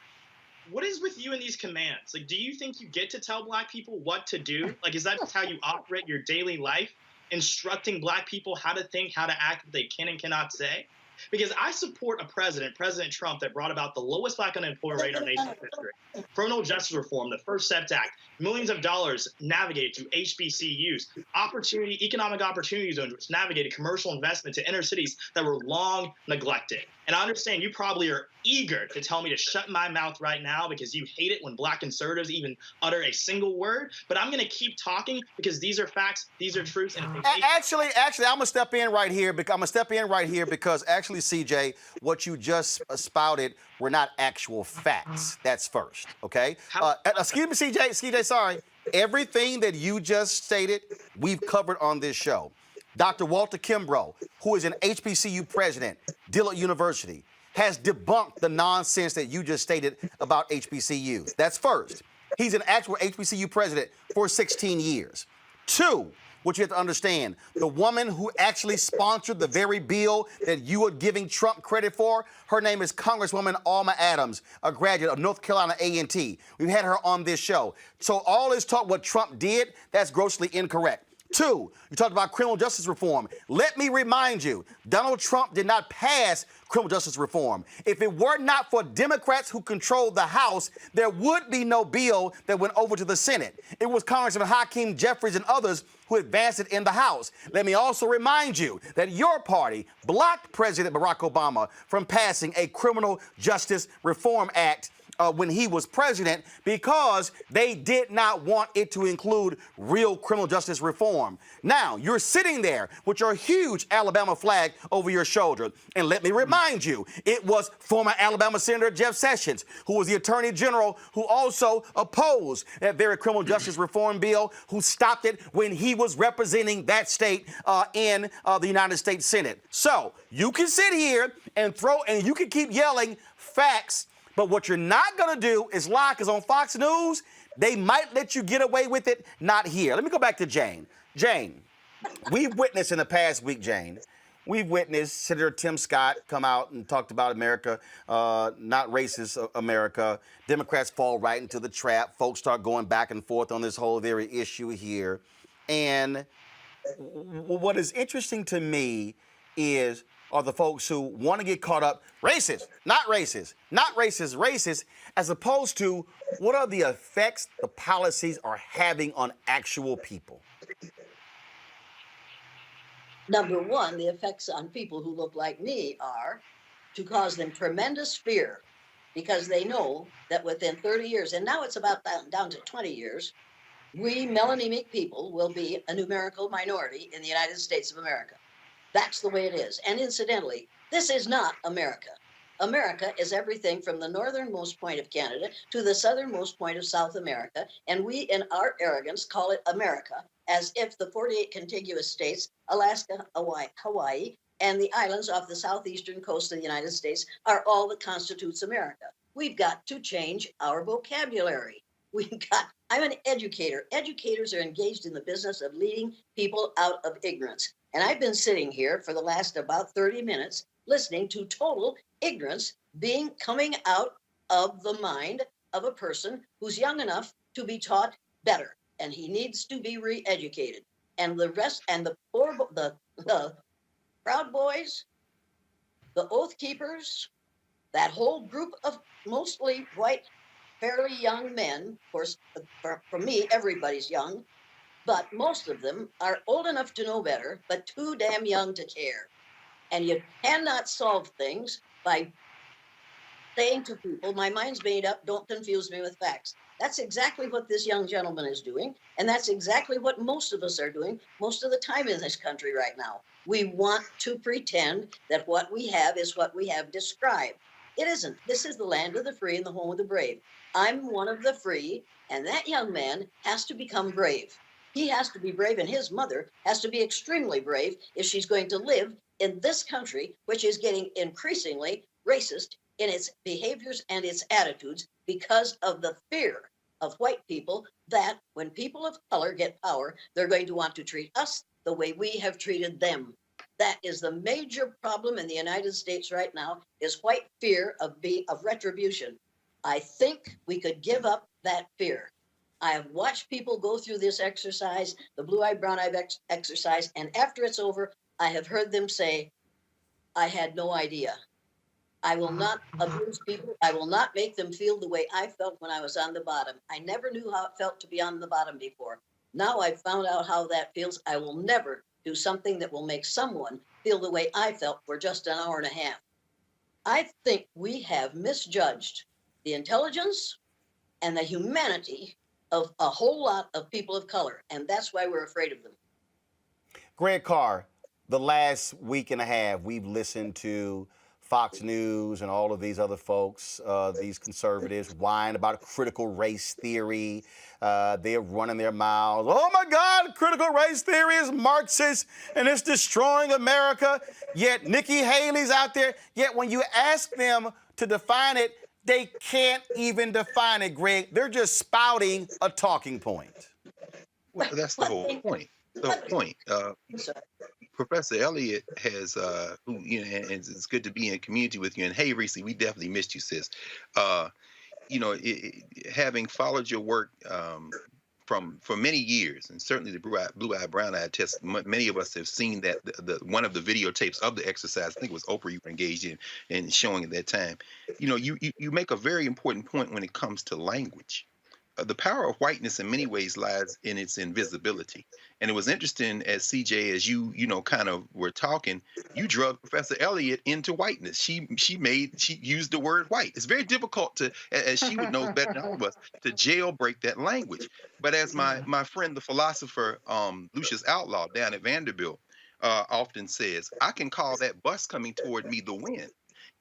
What is with you and these commands? Like, do you think you get to tell black people what to do? Like, is that just how you operate your daily life, instructing black people how to think, how to act, what they can and cannot say? Because I support a president, President Trump, that brought about the lowest black unemployment rate in our nation's history. Criminal justice reform, the First Steps Act, millions of dollars navigated to HBCUs, economic opportunity zones, which navigated commercial investment to inner cities that were long neglected. And I understand you probably are eager to tell me to shut my mouth right now because you hate it when black conservatives even utter a single word. But I'm going to keep talking because these are facts, these are truths. And Actually, I'm gonna step in right here because actually, CJ, what you just spouted were not actual facts. That's first, okay? Excuse me, CJ, sorry. Everything that you just stated, we've covered on this show. Dr. Walter Kimbrough, who is an HBCU president, Dillard University, has debunked the nonsense that you just stated about HBCUs. That's first. He's an actual HBCU president for 16 years. Two, what you have to understand, the woman who actually sponsored the very bill that you are giving Trump credit for, her name is Congresswoman Alma Adams, a graduate of North Carolina A&T. We've had her on this show. So all this talk what Trump did, that's grossly incorrect. Two, you talked about criminal justice reform. Let me remind you, Donald Trump did not pass criminal justice reform. If it were not for Democrats who controlled the House, there would be no bill that went over to the Senate. It was Congressman Hakeem Jeffries and others who advanced it in the House. Let me also remind you that your party blocked President Barack Obama from passing a criminal justice reform act when he was president because they did not want it to include real criminal justice reform. Now, you're sitting there with your huge Alabama flag over your shoulder. And let me remind you, it was former Alabama Senator Jeff Sessions, who was the Attorney General, who also opposed that very criminal justice reform bill, who stopped it when he was representing that state in the United States Senate. So you can sit here and you can keep yelling facts. But what you're not going to do is lie, because on Fox News, they might let you get away with it, not here. Let me go back to Jane. Jane, We've witnessed in the past week, Jane, we've witnessed Senator Tim Scott come out and talked about America, not racist America. Democrats fall right into the trap. Folks start going back and forth on this whole very issue here. And what is interesting to me are the folks who want to get caught up, racist, not racist, not racist, racist, as opposed to what are the effects the policies are having on actual people? Number one, the effects on people who look like me are to cause them tremendous fear because they know that within 30 years, and now it's about down to 20 years, we melanemic people will be a numerical minority in the United States of America. That's the way it is. And incidentally, this is not America. America is everything from the northernmost point of Canada to the southernmost point of South America. And we, in our arrogance, call it America, as if the 48 contiguous states, Alaska, Hawaii, and the islands off the southeastern coast of the United States are all that constitutes America. We've got to change our vocabulary. I'm an educator. Educators are engaged in the business of leading people out of ignorance. And I've been sitting here for the last about 30 minutes listening to total ignorance coming out of the mind of a person who's young enough to be taught better. And he needs to be re-educated. And the rest, and the Proud Boys, the Oath Keepers, that whole group of mostly white, fairly young men, of course, for me, everybody's young, but most of them are old enough to know better, but too damn young to care. And you cannot solve things by saying to people, my mind's made up, don't confuse me with facts. That's exactly what this young gentleman is doing, and that's exactly what most of us are doing most of the time in this country right now. We want to pretend that what we have is what we have described. It isn't. This is the land of the free and the home of the brave. I'm one of the free, and that young man has to become brave. He has to be brave, and his mother has to be extremely brave if she's going to live in this country, which is getting increasingly racist in its behaviors and its attitudes because of the fear of white people that when people of color get power, they're going to want to treat us the way we have treated them. That is the major problem in the United States right now, is white fear of retribution. I think we could give up that fear. I have watched people go through this exercise, the blue-eyed, brown-eyed exercise, and after it's over, I have heard them say, I had no idea. I will not abuse people. I will not make them feel the way I felt when I was on the bottom. I never knew how it felt to be on the bottom before. Now I've found out how that feels. I will never do something that will make someone feel the way I felt for just an hour and a half. I think we have misjudged the intelligence and the humanity of a whole lot of people of color, and that's why we're afraid of them. Greg Carr, the last week and a half, we've listened to Fox News and all of these other folks, these conservatives, whine about critical race theory. They're running their mouths. Oh, my God, critical race theory is Marxist and it's destroying America. Yet Nikki Haley's out there. Yet when you ask them to define it, they can't even define it, Greg. They're just spouting a talking point. Well, that's the whole point. The whole point. Professor Elliott has, and it's good to be in community with you. And hey, Reese, we definitely missed you, sis. Having followed your work for many years, and certainly the blue-eyed, brown-eyed test, many of us have seen that one of the videotapes of the exercise. I think it was Oprah you were engaged in showing at that time. You make a very important point when it comes to language. The power of whiteness in many ways lies in its invisibility. And it was interesting as CJ, as you kind of were talking, you drug Professor Elliott into whiteness. She used the word white. It's very difficult to, as she would know better than all of us, to jailbreak that language. But as my friend, the philosopher Lucius Outlaw down at Vanderbilt often says, I can call that bus coming toward me the wind.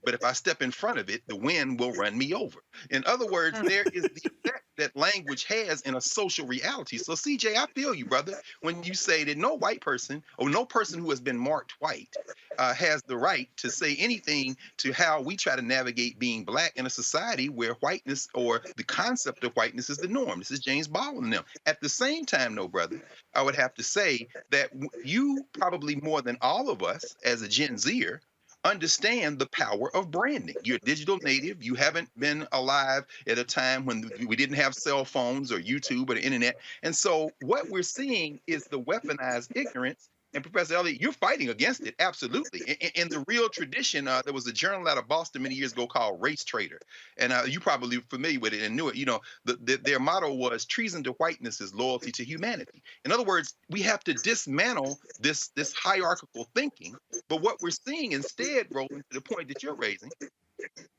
But if I step in front of it, the wind will run me over. In other words, there is the effect that language has in a social reality. So, CJ, I feel you, brother, when you say that no white person or no person who has been marked white has the right to say anything to how we try to navigate being black in a society where whiteness or the concept of whiteness is the norm. This is James Baldwin and them. At the same time, no, brother, I would have to say that you probably more than all of us as a Gen Zer understand the power of branding. You're a digital native. You haven't been alive at a time when we didn't have cell phones or YouTube or the internet. And so what we're seeing is the weaponized ignorance. And Professor Elliott, you're fighting against it, absolutely. In the real tradition, there was a journal out of Boston many years ago called Race Trader, and you're probably familiar with it and knew it. You know, their motto was "Treason to whiteness is loyalty to humanity." In other words, we have to dismantle this hierarchical thinking. But what we're seeing instead, Roland, to the point that you're raising,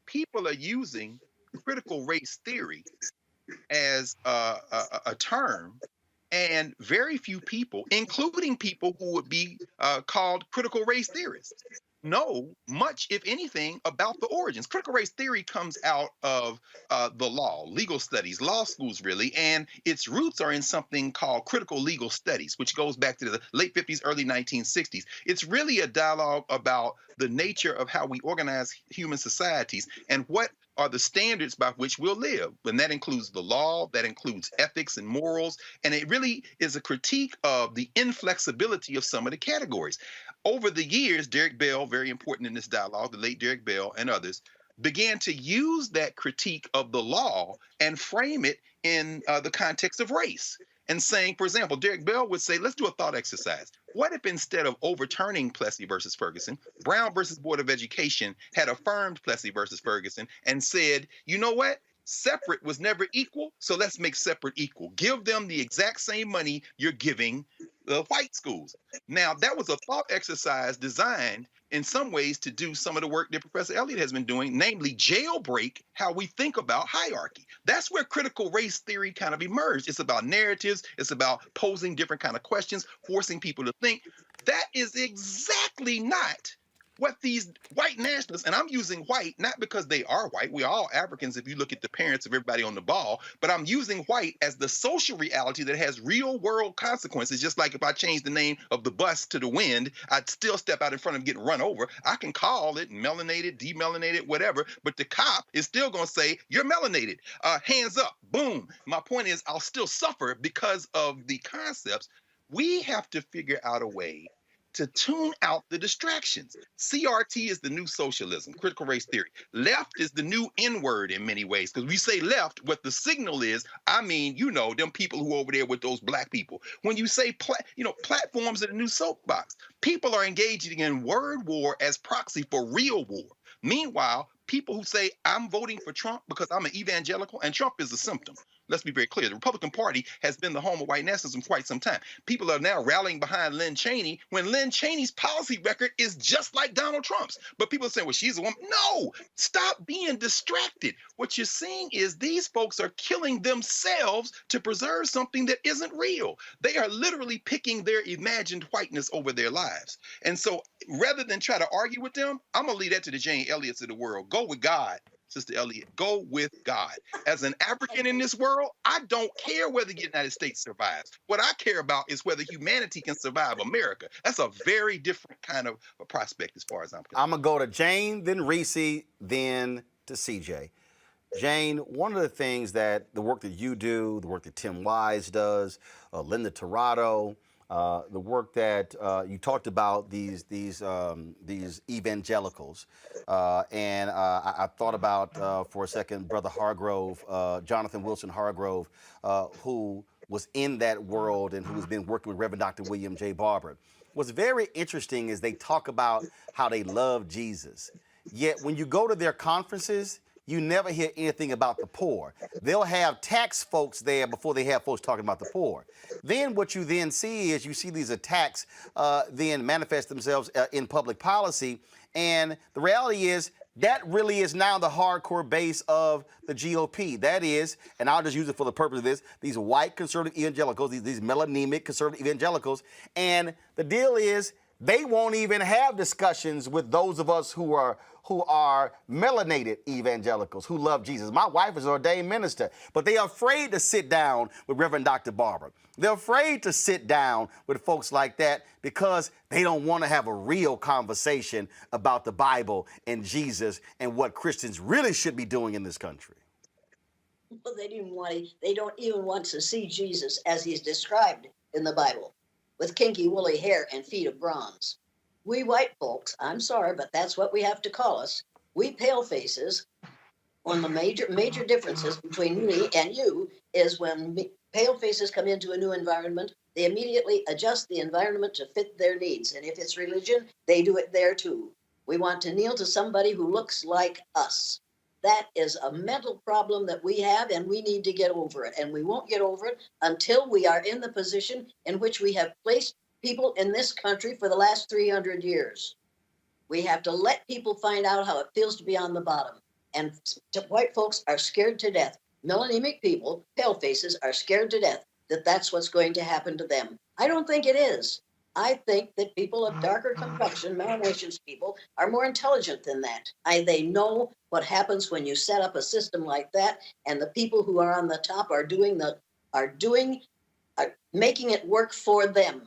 people are using critical race theory as a term. And very few people, including people who would be called critical race theorists, know much, if anything, about the origins. Critical race theory comes out of the law, legal studies, law schools, really, and its roots are in something called critical legal studies, which goes back to the late 50s, early 1960s. It's really a dialogue about the nature of how we organize human societies and what are the standards by which we'll live. And that includes the law, that includes ethics and morals, and it really is a critique of the inflexibility of some of the categories. Over the years, Derek Bell, very important in this dialogue, the late Derek Bell and others, began to use that critique of the law and frame it in the context of race. And saying, for example, Derek Bell would say, let's do a thought exercise. What if instead of overturning Plessy versus Ferguson, Brown versus Board of Education had affirmed Plessy versus Ferguson and said, you know what? Separate was never equal, so let's make separate equal. Give them the exact same money you're giving the white schools. Now, that was a thought exercise designed in some ways to do some of the work that Professor Elliott has been doing, namely jailbreak how we think about hierarchy. That's where critical race theory kind of emerged. It's about narratives. It's about posing different kind of questions, forcing people to think. That is exactly not what these white nationalists, and I'm using white not because they are white, we're all Africans if you look at the parents of everybody on the ball, but I'm using white as the social reality that has real world consequences. Just like if I change the name of the bus to the wind, I'd still step out in front of getting run over. I can call it melanated, demelanated, whatever, but the cop is still going to say, you're melanated, hands up, boom. My point is I'll still suffer because of the concepts. We have to figure out a way to tune out the distractions. CRT is the new socialism, critical race theory. Left is the new N-word in many ways, because we say left, what the signal is, I mean, you know, them people who are over there with those black people. When you say, platforms are the new soapbox, people are engaging in word war as proxy for real war. Meanwhile, people who say, I'm voting for Trump because I'm an evangelical, and Trump is a symptom. Let's be very clear. The Republican Party has been the home of white nationalism for quite some time. People are now rallying behind Lynn Cheney when Lynn Cheney's policy record is just like Donald Trump's. But people are saying, well, she's a woman. No, stop being distracted. What you're seeing is these folks are killing themselves to preserve something that isn't real. They are literally picking their imagined whiteness over their lives. And so rather than try to argue with them, I'm going to leave that to the Jane Elliott's of the world. Go with God. Sister Elliott, go with God. As an African in this world, I don't care whether the United States survives. What I care about is whether humanity can survive America. That's a very different kind of a prospect as far as I'm concerned. I'm going to go to Jane, then Reese, then to CJ. Jane, one of the things that the work that you do, the work that Tim Wise does, Linda Tirado, the work that you talked about these evangelicals, and I thought about for a second Brother Hargrove, Jonathan Wilson Hargrove, who was in that world and who has been working with Reverend Dr. William J. Barber. What's very interesting is they talk about how they love Jesus, yet when you go to their conferences, you never hear anything about the poor. They'll have tax folks there before they have folks talking about the poor. Then what you then see is you see these attacks then manifest themselves in public policy. And the reality is that really is now the hardcore base of the GOP. That is, and I'll just use it for the purpose of this, these white conservative evangelicals, these melanemic conservative evangelicals. And the deal is, They won't even have discussions with those of us who are melanated evangelicals who love Jesus. My wife is an ordained minister, but they are afraid to sit down with Reverend Dr. Barber. They're afraid to sit down with folks like that because they don't want to have a real conversation about the Bible and Jesus and what Christians really should be doing in this country. Well, they don't even want to see Jesus as he's described in the Bible, with kinky woolly hair and feet of bronze. We white folks, I'm sorry, but that's what we have to call us. We pale faces, one of the major differences between me and you is when pale faces come into a new environment, they immediately adjust the environment to fit their needs. And if it's religion, they do it there too. We want to kneel to somebody who looks like us. That is a mental problem that we have, and we need to get over it. And we won't get over it until we are in the position in which we have placed people in this country for the last 300 years. We have to let people find out how it feels to be on the bottom. And white folks are scared to death. Melanemic people, pale faces, are scared to death that that's what's going to happen to them. I don't think it is. I think that people of darker complexion, melanations people, are more intelligent than that. They know what happens when you set up a system like that, and the people who are on the top are making it work for them.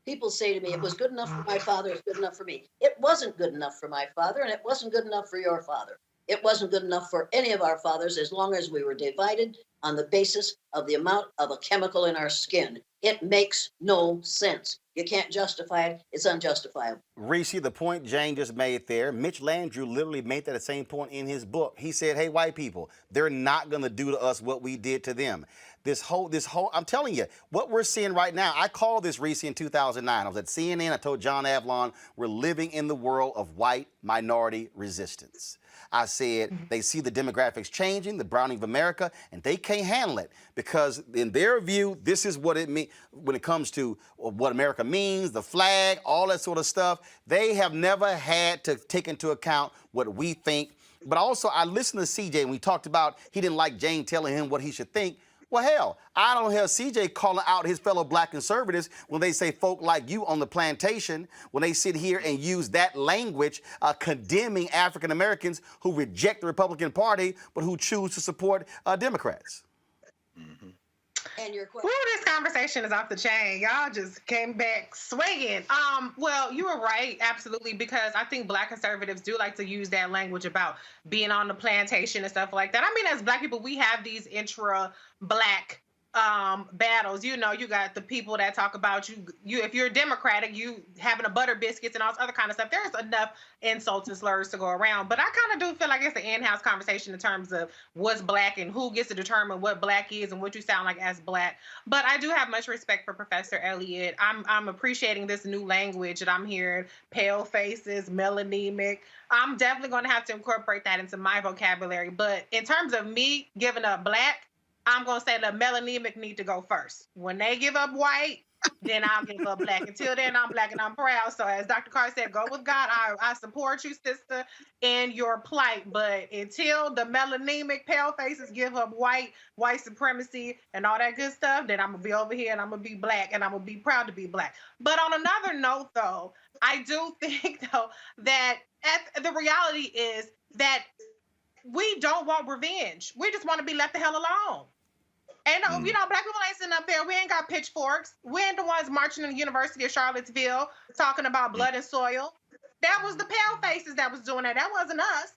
People say to me, it was good enough for my father, it's good enough for me. It wasn't good enough for my father, and it wasn't good enough for your father. It wasn't good enough for any of our fathers as long as we were divided on the basis of the amount of a chemical in our skin. It makes no sense. You can't justify it. It's unjustifiable. Reese, the point Jane just made there, Mitch Landrieu literally made that same point in his book. He said, hey, white people, they're not going to do to us what we did to them. This whole, I'm telling you, what we're seeing right now, I called this, Reese, in 2009. I was at CNN. I told John Avlon, we're living in the world of white minority resistance. I said, they see the demographics changing, the browning of America, and they can't handle it because in their view, this is what it means when it comes to what America means, the flag, all that sort of stuff. They have never had to take into account what we think. But also, I listened to CJ and we talked about he didn't like Jane telling him what he should think. Well, hell, I don't hear CJ calling out his fellow black conservatives when they say folk like you on the plantation, when they sit here and use that language condemning African Americans who reject the Republican Party but who choose to support Democrats. Mm-hmm. And your question. Woo, this conversation is off the chain. Y'all just came back swinging. Well, you were right, absolutely, because I think black conservatives do like to use that language about being on the plantation and stuff like that. I mean, as black people, we have these intra-black battles. You know, you got the people that talk about you if you're Democratic, you having a butter biscuits and all this other kind of stuff. There's enough insults and slurs to go around. But I kind of do feel like it's an in-house conversation in terms of what's black and who gets to determine what black is and what you sound like as black. But I do have much respect for Professor Elliott. I'm appreciating this new language that I'm hearing, pale faces, melanemic. I'm definitely going to have to incorporate that into my vocabulary. But in terms of me giving up black, I'm going to say the melanemic need to go first. When they give up white, then I'll give up black. Until then, I'm black and I'm proud. So as Dr. Carr said, go with God. I support you, sister, in your plight. But until the melanemic pale faces give up white supremacy and all that good stuff, then I'm going to be over here and I'm going to be black and I'm going to be proud to be black. But on another note, though, I do think, though, that the reality is that we don't want revenge. We just want to be left the hell alone. And, you know, black people ain't sitting up there. We ain't got pitchforks. We ain't the ones marching in the University of Charlottesville talking about blood and soil. That was the pale faces that was doing that. That wasn't us.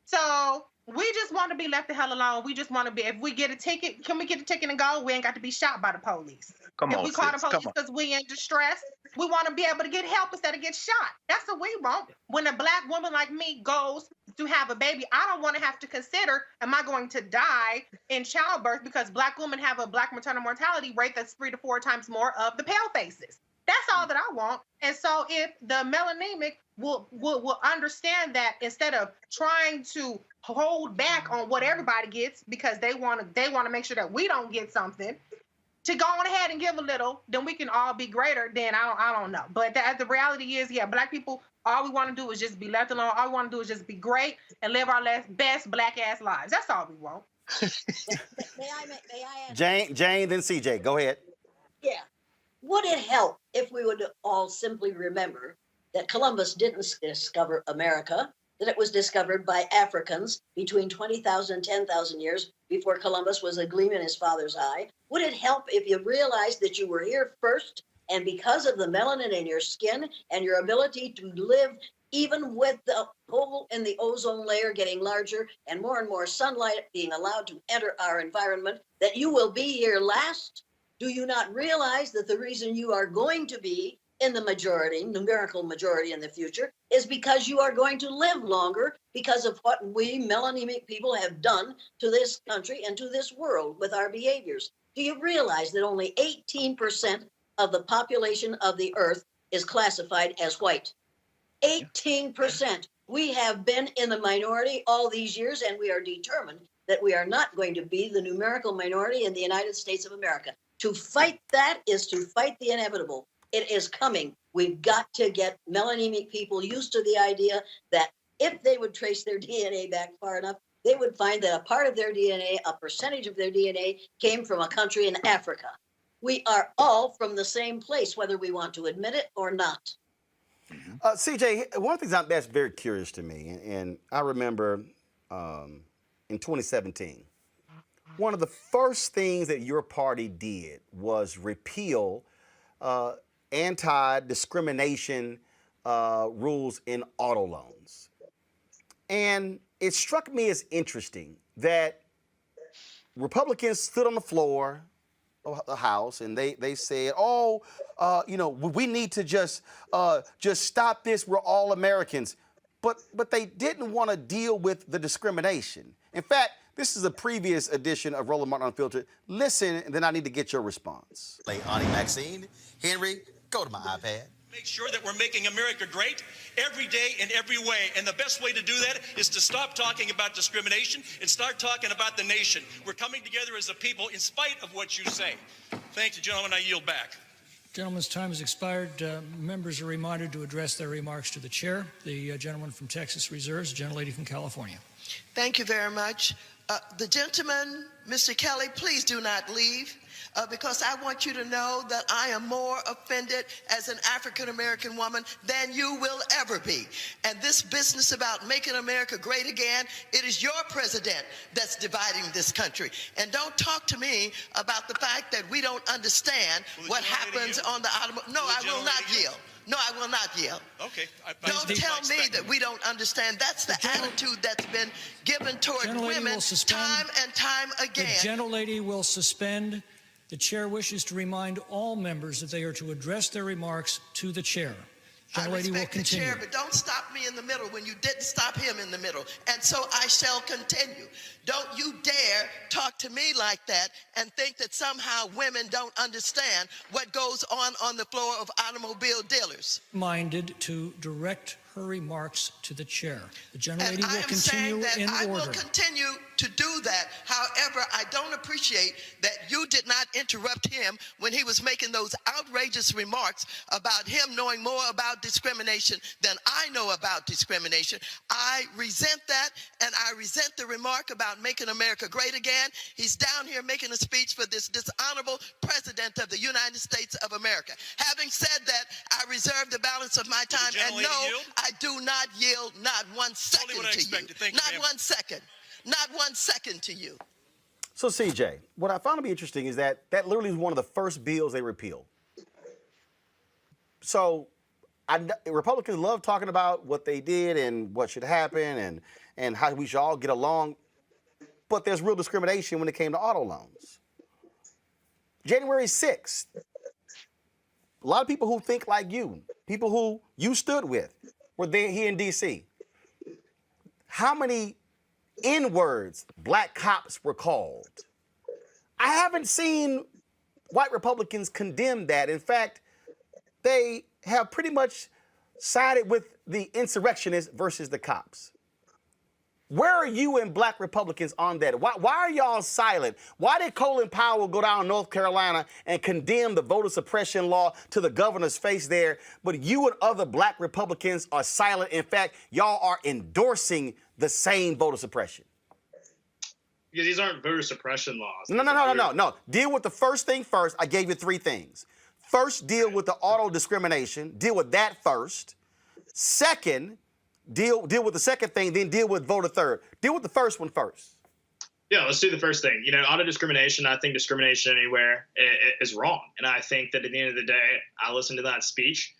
So we just want to be left the hell alone. We just want to be, if we get a ticket, can we get a ticket and go? We ain't got to be shot by the police. If we call the police because we in distress, we want to be able to get help instead of get shot. That's what we want. When a black woman like me goes to have a baby, I don't want to have to consider, am I going to die in childbirth because black women have a black maternal mortality rate that's 3 to 4 times more of the pale faces. That's all that I want. And so if the melanemic will understand that instead of trying to hold back on what everybody gets because they want to make sure that we don't get something, to go on ahead and give a little, then we can all be greater. Then I don't know. But the reality is, yeah, black people, all we want to do is just be left alone. All we want to do is just be great and live our best black ass lives. That's all we want. May I ask? Jane, then CJ. Go ahead. Yeah. Would it help if we would all simply remember that Columbus didn't discover America, that it was discovered by Africans between 20,000 and 10,000 years before Columbus was a gleam in his father's eye? Would it help if you realized that you were here first, and because of the melanin in your skin and your ability to live, even with the hole in the ozone layer getting larger and more sunlight being allowed to enter our environment, that you will be here last? Do you not realize that the reason you are going to be in the majority, numerical majority in the future, is because you are going to live longer because of what we melanemic people have done to this country and to this world with our behaviors? Do you realize that only 18% of the population of the earth is classified as white? 18%. We have been in the minority all these years, and we are determined that we are not going to be the numerical minority in the United States of America. To fight that is to fight the inevitable. It is coming. We've got to get melanemic people used to the idea that if they would trace their DNA back far enough, they would find that a part of their DNA, a percentage of their DNA, came from a country in Africa. We are all from the same place, whether we want to admit it or not. CJ, one of the things that's very curious to me, and I remember in 2017, one of the first things that your party did was repeal anti-discrimination rules in auto loans. And it struck me as interesting that Republicans stood on the floor of the House and they said, we need to just stop this. We're all Americans. But they didn't want to deal with the discrimination. In fact, this is a previous edition of Roland Martin Unfiltered. Listen, and then I need to get your response. Auntie Maxine, Henry, go to my iPad. Make sure that we're making America great every day in every way. And the best way to do that is to stop talking about discrimination and start talking about the nation. We're coming together as a people in spite of what you say. Thank you, gentlemen. I yield back. Gentleman's time has expired. Members are reminded to address their remarks to the chair. The gentleman from Texas reserves, the gentlelady from California. Thank you very much. The gentleman, Mr. Kelly, please do not leave. Because I want you to know that I am more offended as an African-American woman than you will ever be. And this business about making America great again, it is your president that's dividing this country. And don't talk to me about the fact that we don't understand what happens on the automobile. No, I will not yield. No, I will not yield. Okay. Don't tell me that we don't understand. That's the attitude that's been given toward women time and time again. The gentlelady will suspend. The chair wishes to remind all members that they are to address their remarks to the chair. I respect the chair, but don't stop me in the middle when you didn't stop him in the middle. And so I shall continue. Don't you dare talk to me like that and think that somehow women don't understand what goes on the floor of automobile dealers. Minded to direct her remarks to the chair. The gentlelady will continue in I order. will continue to do that. However, I don't appreciate that you did not interrupt him when he was making those outrageous remarks about him knowing more about discrimination than I know about discrimination. I resent that, and I resent the remark about making America great again. He's down here making a speech for this dishonorable president of the United States of America. Having said that, I reserve the balance of my time, and no, I do not yield not 1 second to you. Not 1 second. Not 1 second to you. So, CJ, what I found to be interesting is that literally is one of the first bills they repealed. So, Republicans love talking about what they did and what should happen and how we should all get along. But there's real discrimination when it came to auto loans. January 6th, a lot of people who think like you, people who you stood with, were there here in D.C. How many N-words black cops were called? I haven't seen white Republicans condemn that. In fact, they have pretty much sided with the insurrectionists versus the cops. Where are you and black Republicans on that? Why are y'all silent? Why did Colin Powell go down to North Carolina and condemn the voter suppression law to the governor's face there, but you and other black Republicans are silent? In fact, y'all are endorsing the same voter suppression. Because these aren't voter suppression laws. No. Deal with the first thing first. I gave you 3 things. First, deal with the auto discrimination. Deal with that first. Second, deal with the second thing, then deal with voter third. Deal with the first one first. Yeah, let's do the first thing. Auto discrimination, I think discrimination anywhere is wrong. And I think that at the end of the day, I listened to that speech.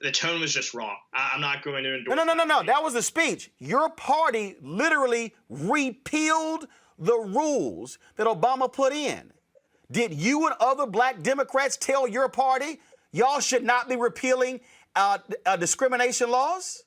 The tone was just wrong. I'm not going to endorse No. That was the speech. Your party literally repealed the rules that Obama put in. Did you and other black Democrats tell your party y'all should not be repealing discrimination laws?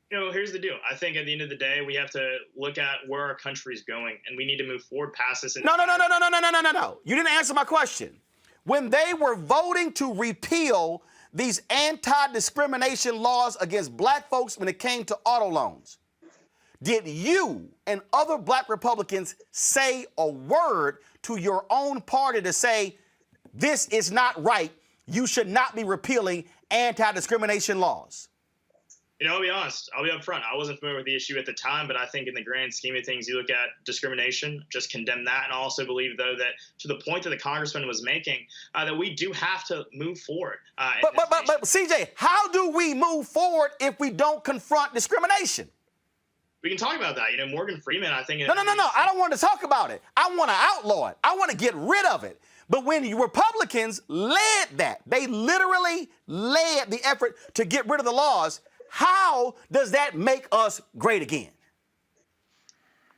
Here's the deal. I think at the end of the day, we have to look at where our country's going, and we need to move forward past this. No. You didn't answer my question. When they were voting to repeal these anti-discrimination laws against black folks when it came to auto loans, did you and other black Republicans say a word to your own party to say, this is not right, you should not be repealing anti-discrimination laws? I'll be honest. I'll be upfront. I wasn't familiar with the issue at the time, but I think in the grand scheme of things, you look at discrimination, just condemn that. And I also believe, though, that to the point that the congressman was making, that we do have to move forward. But CJ, how do we move forward if we don't confront discrimination? We can talk about that. Morgan Freeman, I think. No. I don't want to talk about it. I want to outlaw it. I want to get rid of it. But when Republicans led that, they literally led the effort to get rid of the laws. How does that make us great again?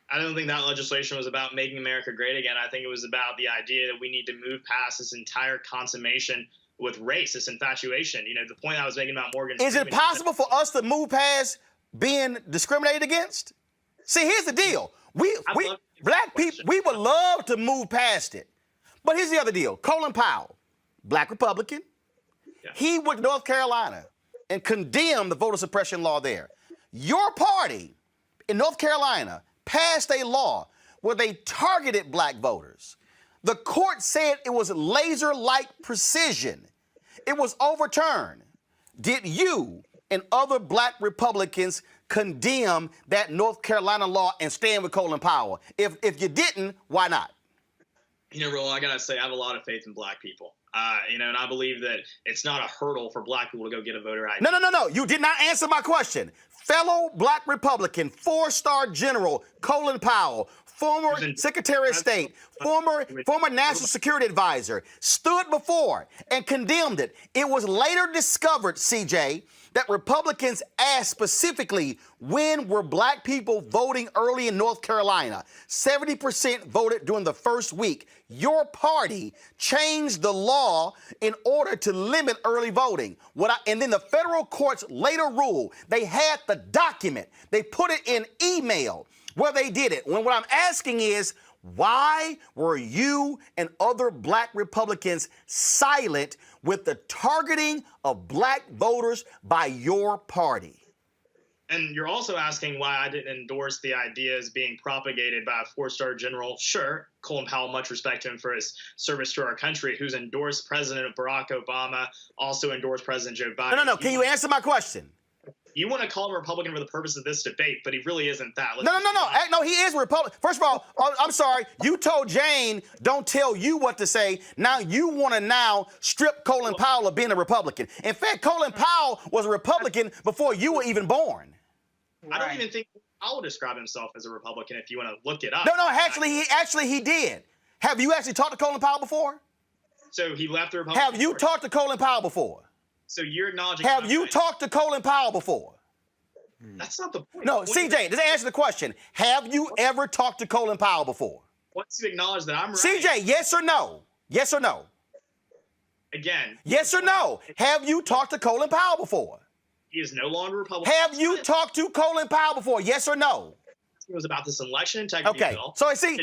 I don't think that legislation was about making America great again. I think it was about the idea that we need to move past this entire consummation with race, this infatuation. The point I was making about Morgan Freeman. Is it possible for us to move past being discriminated against? See, here's the deal. We black people, we would love to move past it. But here's the other deal. Colin Powell, black Republican, he went to North Carolina and condemned the voter suppression law there. Your party in North Carolina passed a law where they targeted black voters. The court said it was laser-like precision. It was overturned. Did you and other black Republicans condemn that North Carolina law and stand with Colin Powell? If you didn't, why not? Roland, I gotta say, I have a lot of faith in black people. And I believe that it's not a hurdle for black people to go get a voter ID. No. You did not answer my question. Fellow black Republican, 4-star general Colin Powell, former Secretary of State, former National Security Advisor, stood before and condemned it. It was later discovered, CJ, that Republicans asked specifically when were black people voting early in North Carolina. 70% voted during the first week. Your party changed the law in order to limit early voting. And then the federal courts later ruled. They had the document. They put it in email where they did it. What I'm asking is, why were you and other black Republicans silent with the targeting of black voters by your party? And you're also asking why I didn't endorse the ideas being propagated by a 4-star general. Sure, Colin Powell, much respect to him for his service to our country, who's endorsed President Barack Obama, also endorsed President Joe Biden. No. Can you answer my question? You want to call him a Republican for the purpose of this debate, but he really isn't that. No, he is a Republican. First of all, I'm sorry, you told Jane, don't tell you what to say. Now you want to strip Colin Powell of being a Republican. In fact, Colin Powell was a Republican before you were even born. I don't even think Powell described himself as a Republican if you want to look it up. No, actually he did. Have you actually talked to Colin Powell before? So he left the Republican Have you talked to Colin Powell before? So you're acknowledging. Have you talked to Colin Powell before? That's not the point. No, CJ, just answer the question. Have you ever talked to Colin Powell before? Once you acknowledge that I'm right. CJ, yes or no? Yes or no? Again. Yes or no? Have you talked to Colin Powell before? He is no longer Republican. Have you talked to Colin Powell before? Yes or no? It was about this election integrity bill. So see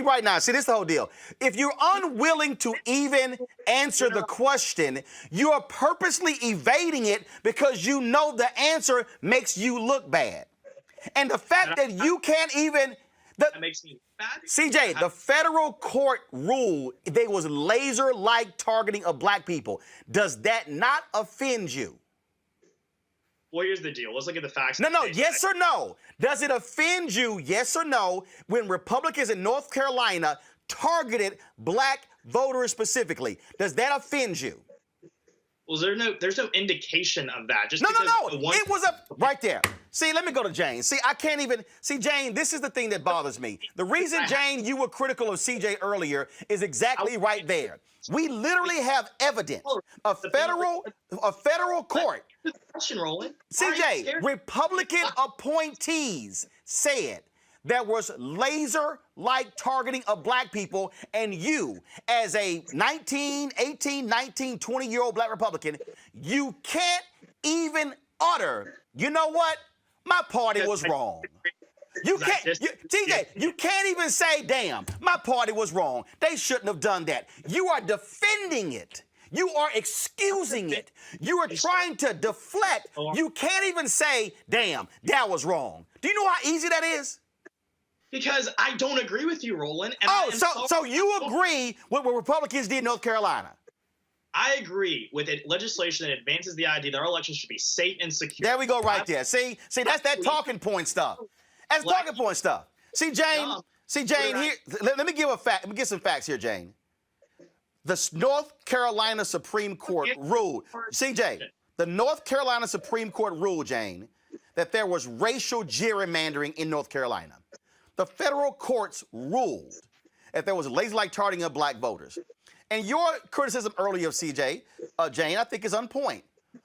right now. See, this is the whole deal. If you're unwilling to even answer the question, you are purposely evading it because you know the answer makes you look bad. And the fact that you can't even that makes me bad. CJ, the federal court ruled there was laser-like targeting of black people. Does that not offend you? Well, here's the deal. Let's look at the facts. No, yes or no? Does it offend you, yes or no, when Republicans in North Carolina targeted black voters specifically? Does that offend you? Well, there's no indication of that. Just no. one... It was right there. See, let me go to Jane. See, I can't even see Jane. This is the thing that bothers me. The reason, Jane, you were critical of CJ earlier is exactly right there. We literally have evidence. A federal court. Question, Roland. CJ, Republican appointees said there was laser-like targeting of black people, and you, as a 18, 19, 20-year-old black Republican, you can't even utter, you know what? My party was wrong. You can't, TJ, you can't even say, damn, my party was wrong. They shouldn't have done that. You are defending it. You are excusing it. You are trying to deflect. You can't even say, damn, that was wrong. Do you know how easy that is? Because I don't agree with you, Roland. And so you agree with what Republicans did in North Carolina? I agree with legislation that advances the idea that our elections should be safe and secure. There we go right there. See, that's that talking point stuff. That's talking point stuff. See, Jane, here, let me give a fact. Let me get some facts here, Jane. The North Carolina Supreme Court ruled, CJ, the North Carolina Supreme Court ruled, Jane, that there was racial gerrymandering in North Carolina. The federal courts ruled that there was laser-like targeting of black voters. And your criticism earlier of CJ, Jane, I think is on point.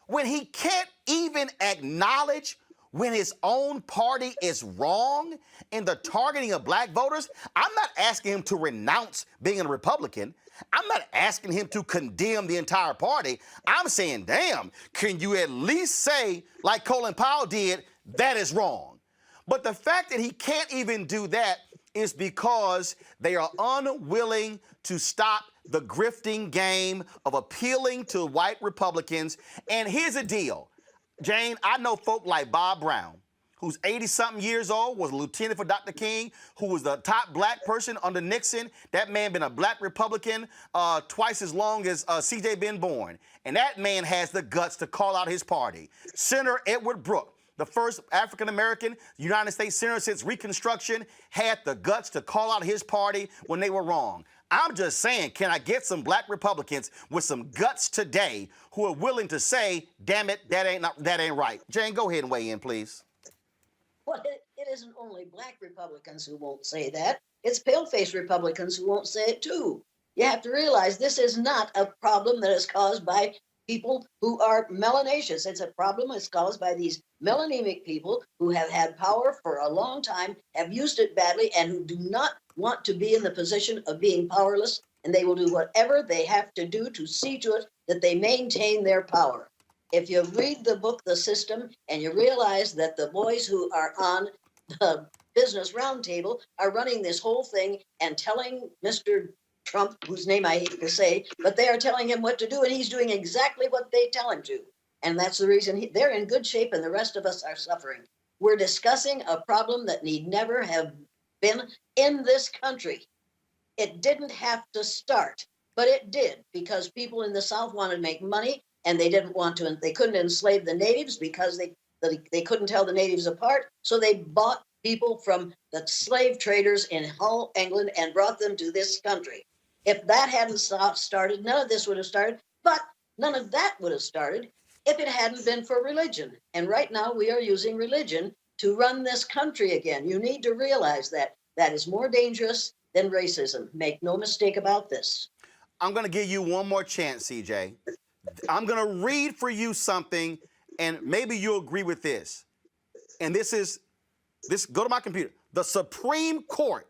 When he can't even acknowledge when his own party is wrong in the targeting of black voters, I'm not asking him to renounce being a Republican. I'm not asking him to condemn the entire party. I'm saying, damn, can you at least say, like Colin Powell did, that is wrong? But the fact that he can't even do that is because they are unwilling to stop the grifting game of appealing to white Republicans. And here's the deal, Jane, I know folk like Bob Brown, who's 80-something years old, was a lieutenant for Dr. King, who was the top black person under Nixon. That man been a black Republican twice as long as CJ been born. And that man has the guts to call out his party. Senator Edward Brooke, the first African-American United States senator since Reconstruction, had the guts to call out his party when they were wrong. I'm just saying, can I get some black Republicans with some guts today who are willing to say, damn it, that ain't right? Jane, go ahead and weigh in, please. Well, it isn't only black Republicans who won't say that. It's pale-faced Republicans who won't say it too. You have to realize this is not a problem that is caused by people who are melanaceous. It's a problem that's caused by these melanemic people who have had power for a long time, have used it badly, and who do not want to be in the position of being powerless, and they will do whatever they have to do to see to it that they maintain their power. If you read the book, The System, and you realize that the boys who are on the Business Roundtable are running this whole thing and telling Mr. Trump, whose name I hate to say, but they are telling him what to do, and he's doing exactly what they tell him to. And that's the reason they're in good shape and the rest of us are suffering. We're discussing a problem that need never have been in this country. It didn't have to start, but it did, because people in the South wanted to make money, and they didn't want to, and they couldn't enslave the natives because they couldn't tell the natives apart. So they bought people from the slave traders in Hull, England, and brought them to this country. If that hadn't started, none of this would have started, but none of that would have started if it hadn't been for religion. And right now we are using religion to run this country again. You need to realize that that is more dangerous than racism. Make no mistake about this. I'm going to give you one more chance, CJ. I'm going to read for you something, and maybe you'll agree with this. And this, go to my computer. The Supreme Court,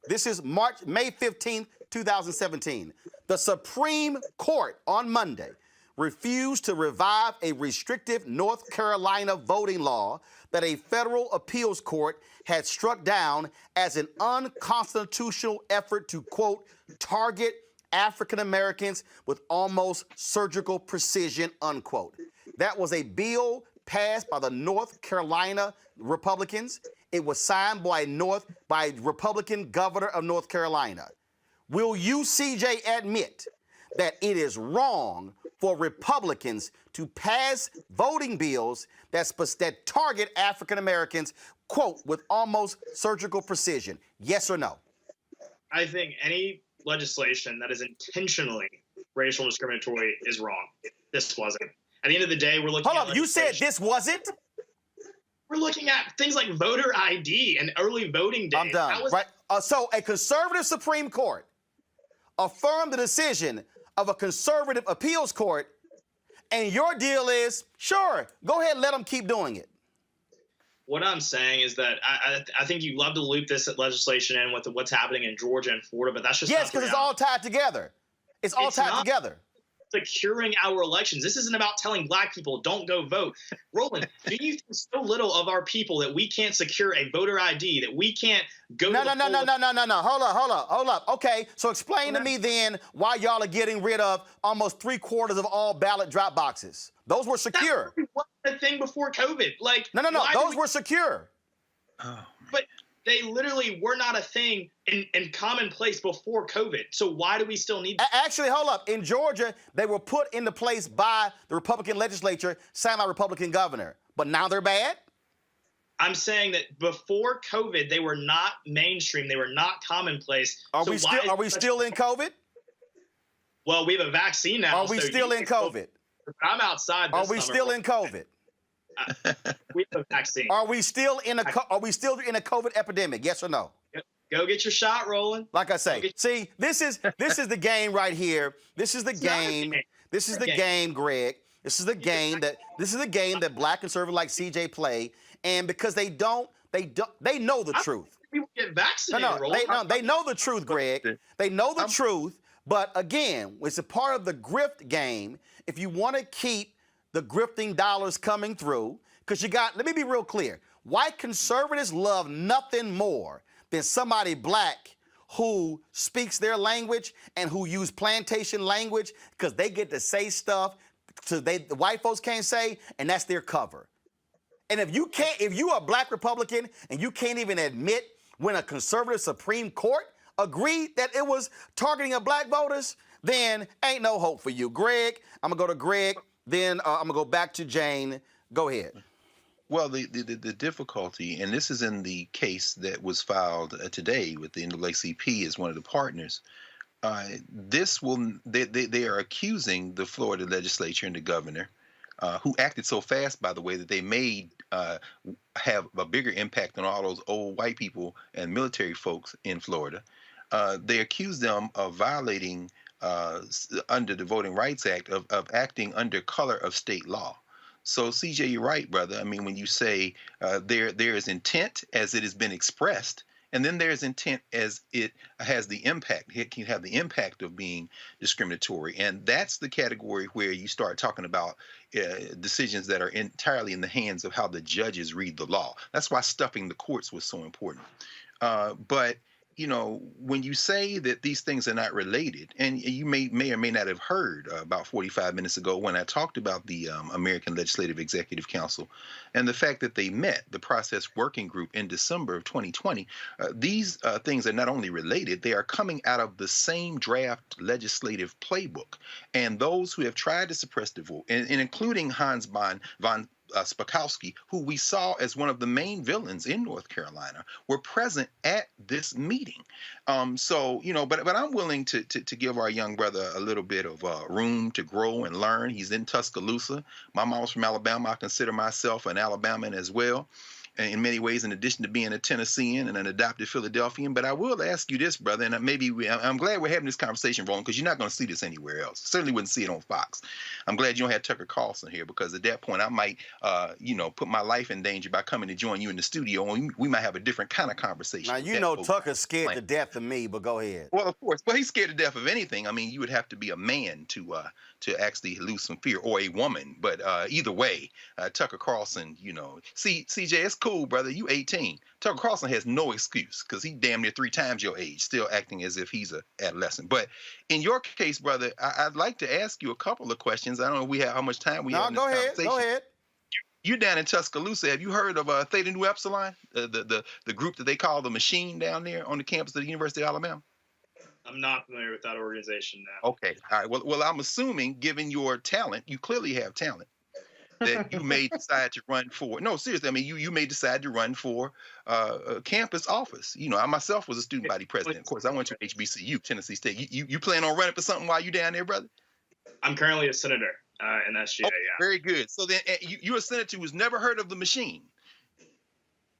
this is May 15th, 2017. The Supreme Court on Monday refused to revive a restrictive North Carolina voting law that a federal appeals court had struck down as an unconstitutional effort to, quote, target African Americans with almost surgical precision, unquote. That was a bill passed by the North Carolina Republicans. It was signed by Republican governor of North Carolina. Will you, CJ, admit that it is wrong for Republicans to pass voting bills that target African Americans, quote, with almost surgical precision? Yes or no? I think any legislation that is intentionally racial discriminatory is wrong. this wasn't. At the end of the day, we're looking. Hold up, you said this wasn't? We're looking at things like voter ID and early voting days. I'm done. Right. So a conservative Supreme Court affirmed the decision of a conservative appeals court, and your deal is, sure, go ahead and let them keep doing it. What I'm saying is that I think you love to loop this legislation in with what's happening in Georgia and Florida, but that's just yes, because it's all tied together. It's all tied together. Securing our elections. This isn't about telling black people don't go vote. Roland, do you think so little of our people that we can't secure a voter ID, that we can't go No. to Hold up. Okay, so explain to me then why y'all are getting rid of almost 3/4 of all ballot drop boxes. Those were secure. That was the thing before COVID. Like No. Those were secure. But they literally were not a thing in commonplace before COVID. So why do we still need them? Actually, hold up. In Georgia, they were put into place by the Republican legislature, signed by Republican governor. But now they're bad? I'm saying that before COVID, they were not mainstream. They were not commonplace. Are we still in COVID? Well, we have a vaccine now. Are we still in COVID? I'm outside this Are we still in COVID? We have a vaccine. Are we still in a COVID epidemic? Yes or no? Go get your shot, Roland. Like I say, see, this is the game right here. This is the game. This is the game, Greg. This is the game that black conservatives like CJ play, and because they know the truth. People get vaccinated. They know the truth, Greg. They know the truth. But again, it's a part of the grift game. If you want to keep the grifting dollars coming through, because let me be real clear. White conservatives love nothing more than somebody black who speaks their language and who use plantation language, because they get to say stuff the white folks can't say, and that's their cover. And if you are a black Republican and you can't even admit when a conservative Supreme Court agreed that it was targeting of black voters, then ain't no hope for you. Greg, I'm going to go to Greg. Then I'm going to go back to Jane. Go ahead. Well, the difficulty, and this is in the case that was filed today with the NAACP as one of the partners, they are accusing the Florida legislature and the governor, who acted so fast, by the way, that they may have a bigger impact on all those old white people and military folks in Florida. They accuse them of violating under the Voting Rights Act of acting under color of state law. So, CJ, you're right, brother. I mean, when you say there is intent as it has been expressed, and then there's intent as it has the impact. It can have the impact of being discriminatory. And that's the category where you start talking about decisions that are entirely in the hands of how the judges read the law. That's why stuffing the courts was so important. But you know, when you say that these things are not related, and you may or may not have heard about 45 minutes ago when I talked about the American Legislative Executive Council and the fact that they met, the process working group, in December of 2020, these things are not only related, they are coming out of the same draft legislative playbook. And those who have tried to suppress the vote, and including Hans von Spakovsky, who we saw as one of the main villains in North Carolina, were present at this meeting. So, you know, but I'm willing to give our young brother a little bit of room to grow and learn. He's in Tuscaloosa. My mom's from Alabama. I consider myself an Alabaman as well, in many ways, in addition to being a Tennessean and an adopted Philadelphian. But I will ask you this, brother, and I'm glad we're having this conversation, Roland, because you're not going to see this anywhere else. Certainly wouldn't see it on Fox. I'm glad you don't have Tucker Carlson here, because at that point I might, put my life in danger by coming to join you in the studio, and we might have a different kind of conversation. Now, you know Tucker's scared to death of me, but go ahead. Well, of course. Well, he's scared to death of anything. I mean, you would have to be a man to actually lose some fear, or a woman. But either way, Tucker Carlson, you know. See, CJ, it's cool, brother. You 18. Tucker Carlson has no excuse, because he damn near 3 times your age, still acting as if he's an adolescent. But in your case, brother, I'd like to ask you a couple of questions. I don't know how much time we have in this conversation. Go ahead. You're down in Tuscaloosa. Have you heard of Theta Nu Epsilon, the group that they call the Machine down there on the campus of the University of Alabama? I'm not familiar with that organization now. Okay. All right. Well, I'm assuming, given your talent, you clearly have talent, that you may decide to run for. No, seriously. I mean, you may decide to run for a campus office. You know, I myself was a student body president. Of course, I went to HBCU, Tennessee State. You plan on running for something while you down there, brother? I'm currently a senator. in SGA. Oh, very good. So then you're a senator who's never heard of the machine.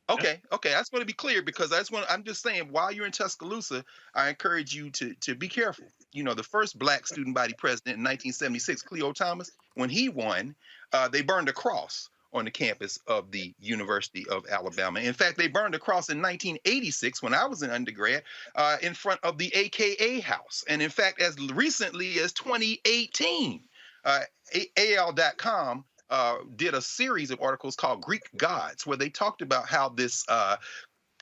Okay. I just want to be clear because I'm just saying while you're in Tuscaloosa, I encourage you to be careful. You know, the first black student body president in 1976, Cleo Thomas, when he won, they burned a cross on the campus of the University of Alabama. In fact, they burned a cross in 1986 when I was an undergrad in front of the AKA house. And in fact, as recently as 2018, AL.com did a series of articles called Greek Gods, where they talked about how this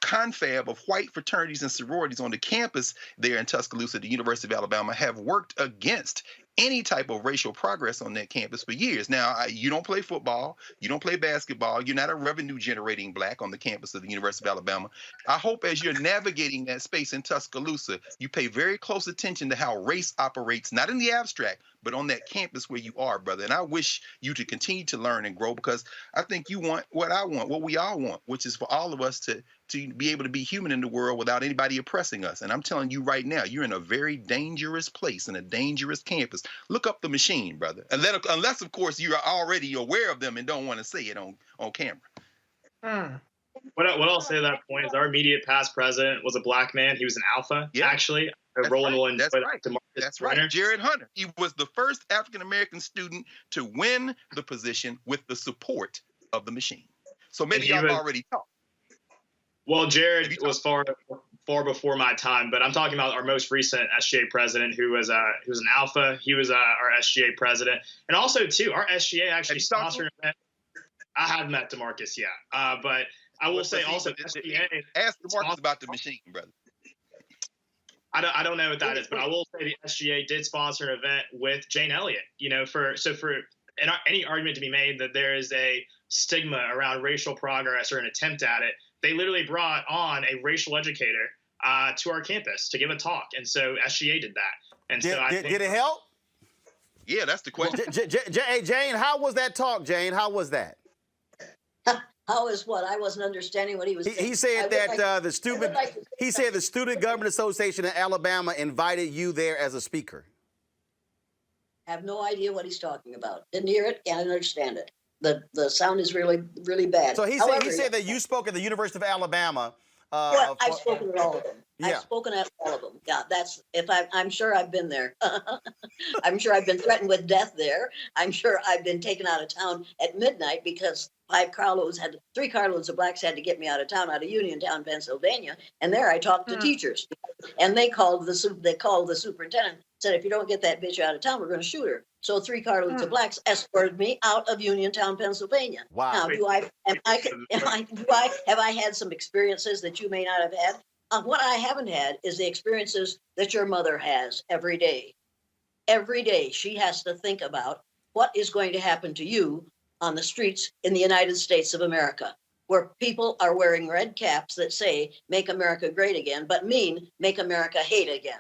confab of white fraternities and sororities on the campus there in Tuscaloosa, the University of Alabama, have worked against any type of racial progress on that campus for years. Now, you don't play football, you don't play basketball, you're not a revenue generating black on the campus of the University of Alabama. I hope as you're navigating that space in Tuscaloosa, you pay very close attention to how race operates, not in the abstract, but on that campus where you are, brother. And I wish you to continue to learn and grow, because I think you want what I want, what we all want, which is for all of us to be able to be human in the world without anybody oppressing us. And I'm telling you right now, you're in a very dangerous place, in a dangerous campus. Look up the machine, brother. Unless, of course, you're already aware of them and don't want to say it on camera. What I'll say at that point is our immediate past president was a black man. He was an alpha, actually. Roland will enjoy that. That's right. Jared Hunter. He was the first African-American student to win the position with the support of the machine. So maybe y'all already talked. Well, Jared was far before my time, but I'm talking about our most recent SGA president, who was an alpha. He was our SGA president, and also too, our SGA actually sponsored an event. I haven't met DeMarcus yet, but I will say also SGA. Ask DeMarcus about the machine, brother. I don't know what that is, but I will say the SGA did sponsor an event with Jane Elliott. You know, for any argument to be made that there is a stigma around racial progress or an attempt at it, they literally brought on a racial educator to our campus to give a talk, and so SGA did that. And did it help? Yeah, that's the question. Jane, how was that talk? Jane, how was that? How is what? I wasn't understanding what he was saying. He said that the Student Government Association in Alabama invited you there as a speaker. Have no idea what he's talking about. Didn't hear it. Can't understand it. The sound is really, really bad. So he said that you spoke at the University of Alabama. Well, I've spoken at all of them. Yeah. I've spoken at all of them. Yeah, I'm sure I've been there. I'm sure I've been threatened with death there. I'm sure I've been taken out of town at midnight because 3 carloads of blacks had to get me out of town, out of Uniontown, Pennsylvania. And there I talked to teachers, and they called the superintendent, said, if you don't get that bitch out of town, we're going to shoot her. So 3 carloads of blacks escorted me out of Uniontown, Pennsylvania. Wow. Now, have I had some experiences that you may not have had? What I haven't had is the experiences that your mother has every day. Every day she has to think about what is going to happen to you on the streets in the United States of America, where people are wearing red caps that say, make America great again, but mean, make America hate again.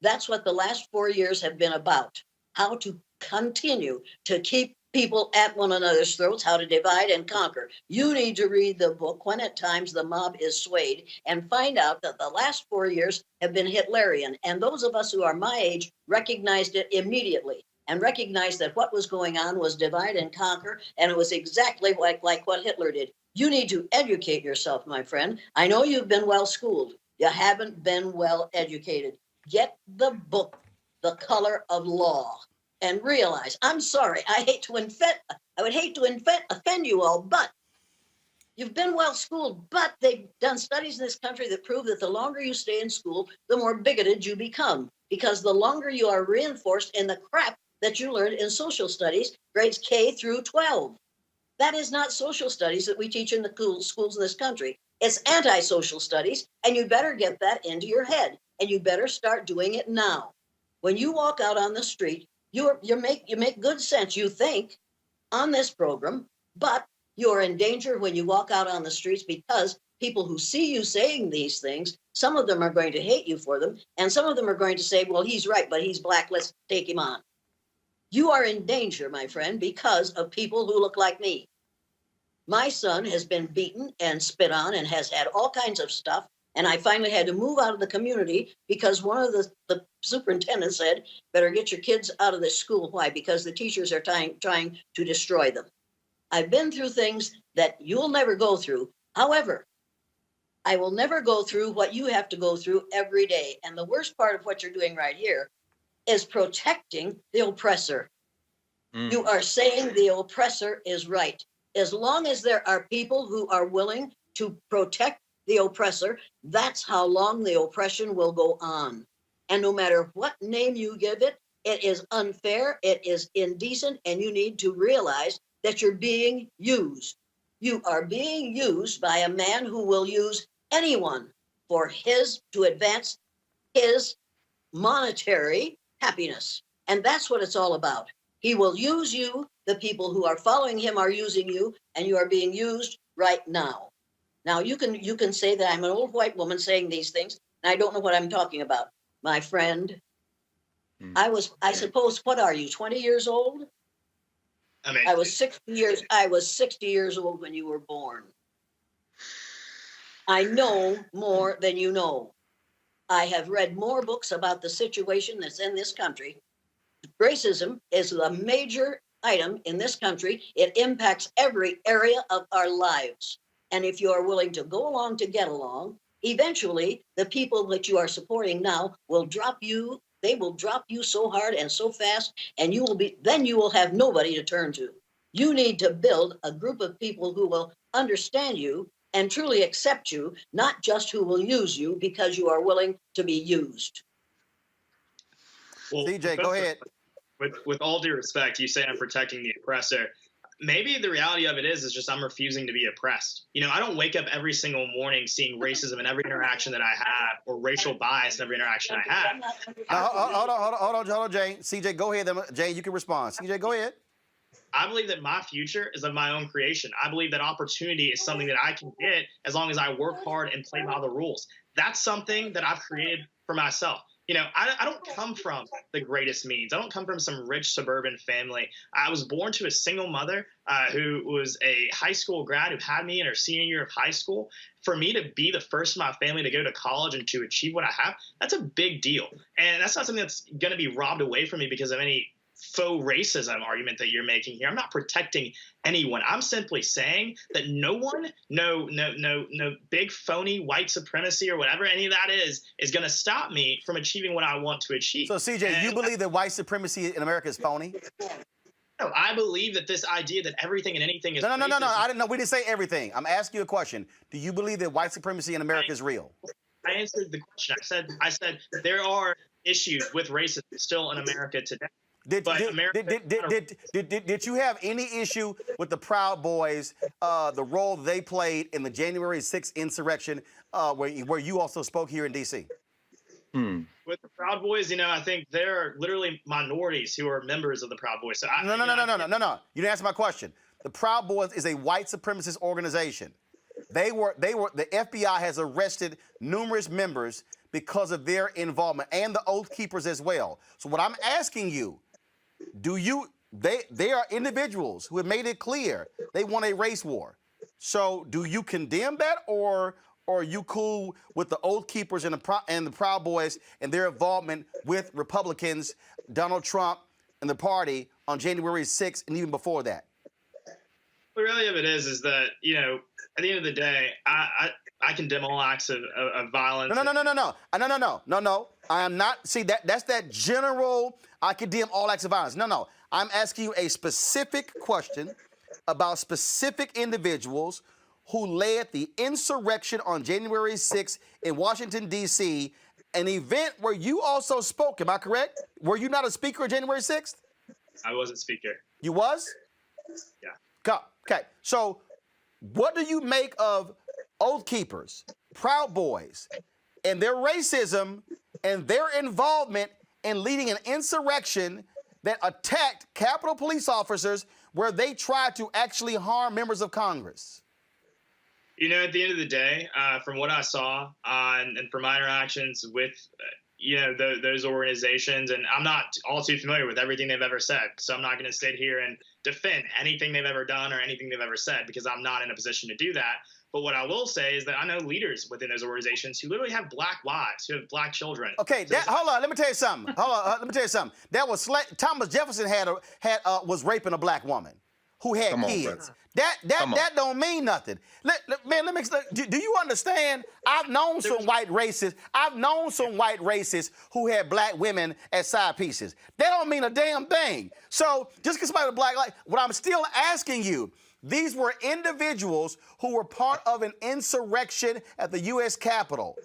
That's what the last 4 years have been about, how to continue to keep people at one another's throats, how to divide and conquer. You need to read the book, When at Times the Mob is Swayed, and find out that the last 4 years have been Hitlerian. And those of us who are my age recognized it immediately and recognized that what was going on was divide and conquer, and it was exactly like what Hitler did. You need to educate yourself, my friend. I know you've been well schooled. You haven't been well educated. Get the book, The Color of Law, and realize, I'm sorry, I would hate to offend you all, but you've been well schooled, but they've done studies in this country that prove that the longer you stay in school, the more bigoted you become, because the longer you are reinforced in the crap that you learned in social studies, grades K through 12. That is not social studies that we teach in the schools in this country. It's anti-social studies, and you better get that into your head, and you better start doing it now. When you walk out on the street, you make good sense, you think, on this program, but you're in danger when you walk out on the streets, because people who see you saying these things, some of them are going to hate you for them, and some of them are going to say, well, he's right, but he's black, let's take him on. You are in danger, my friend, because of people who look like me. My son has been beaten and spit on and has had all kinds of stuff And I finally had to move out of the community because one of the superintendents said, better get your kids out of this school. Why? Because the teachers are trying to destroy them. I've been through things that you'll never go through. However, I will never go through what you have to go through every day. And the worst part of what you're doing right here is protecting the oppressor. You are saying the oppressor is right. As long as there are people who are willing to protect the oppressor, that's how long the oppression will go on. And no matter what name you give it, it is unfair, it is indecent, and you need to realize that you're being used. You are being used by a man who will use anyone to advance his monetary happiness. And that's what it's all about. He will use you. The people who are following him are using you, and you are being used right now. Now, you can say that I'm an old white woman saying these things, and I don't know what I'm talking about. My friend, I suppose, what are you, 20 years old? I was 60 years old when you were born. I know more than you know. I have read more books about the situation that's in this country. Racism is a major item in this country. It impacts every area of our lives. And if you are willing to go along to get along, eventually the people that you are supporting now will drop you. They will drop you so hard and so fast, and you will have nobody to turn to. You need to build a group of people who will understand you and truly accept you, not just who will use you because you are willing to be used. Well, CJ, go ahead. With all due respect, you say I'm protecting the oppressor. Maybe the reality of it is just I'm refusing to be oppressed. You know, I don't wake up every single morning seeing racism in every interaction that I have or racial bias in every interaction I have. Hold on, Jane. CJ, go ahead. Jane, you can respond. CJ, go ahead. I believe that my future is of my own creation. I believe that opportunity is something that I can get as long as I work hard and play by the rules. That's something that I've created for myself. You know, I don't come from the greatest means. I don't come from some rich suburban family. I was born to a single mother who was a high school grad who had me in her senior year of high school. For me to be the first in my family to go to college and to achieve what I have, that's a big deal. And that's not something that's going to be robbed away from me because of any faux racism argument that you're making here. I'm not protecting anyone. I'm simply saying that no one, no big phony white supremacy or whatever any of that is going to stop me from achieving what I want to achieve. So CJ, you believe that white supremacy in America is phony? No, I believe that this idea that everything and anything is No. I didn't know. We didn't say everything. I'm asking you a question. Do you believe that white supremacy in America is real? I answered the question. I said there are issues with racism still in America today. Did you have any issue with the Proud Boys, the role they played in the January 6th insurrection, where you also spoke here in D.C.? With the Proud Boys, you know, I think there are literally minorities who are members of the Proud Boys. So No. You didn't answer my question. The Proud Boys is a white supremacist organization. The FBI has arrested numerous members because of their involvement, and the Oath Keepers as well. So what I'm asking you, they are individuals who have made it clear they want a race war. So do you condemn that, or are you cool with the Oath Keepers and the Proud Boys and their involvement with Republicans, Donald Trump, and the party on January 6th and even before that? The reality of it is that, you know, at the end of the day, I condemn all acts of violence. No. I am not. See, that's that general, I condemn all acts of violence. No. I'm asking you a specific question about specific individuals who led the insurrection on January 6th in Washington, D.C., an event where you also spoke. Am I correct? Were you not a speaker on January 6th? I wasn't speaker. You was? Yeah. Okay. So what do you make of Oath Keepers, Proud Boys, and their racism and their involvement in leading an insurrection that attacked Capitol police officers where they tried to actually harm members of Congress? You know, at the end of the day, from what I saw and from my interactions with, those organizations, and I'm not all too familiar with everything they've ever said, so I'm not going to sit here and defend anything they've ever done or anything they've ever said because I'm not in a position to do that. But what I will say is that I know leaders within those organizations who literally have black wives, who have black children. Okay, hold on. Let me tell you something. Let me tell you something. That was Thomas Jefferson was raping a black woman who had kids. That don't mean nothing. Do you understand? I've known some white racists. I've known some white racists who had black women as side pieces. That don't mean a damn thing. So just because somebody was black, like, what I'm still asking you, these were individuals who were part of an insurrection at the U.S. Capitol.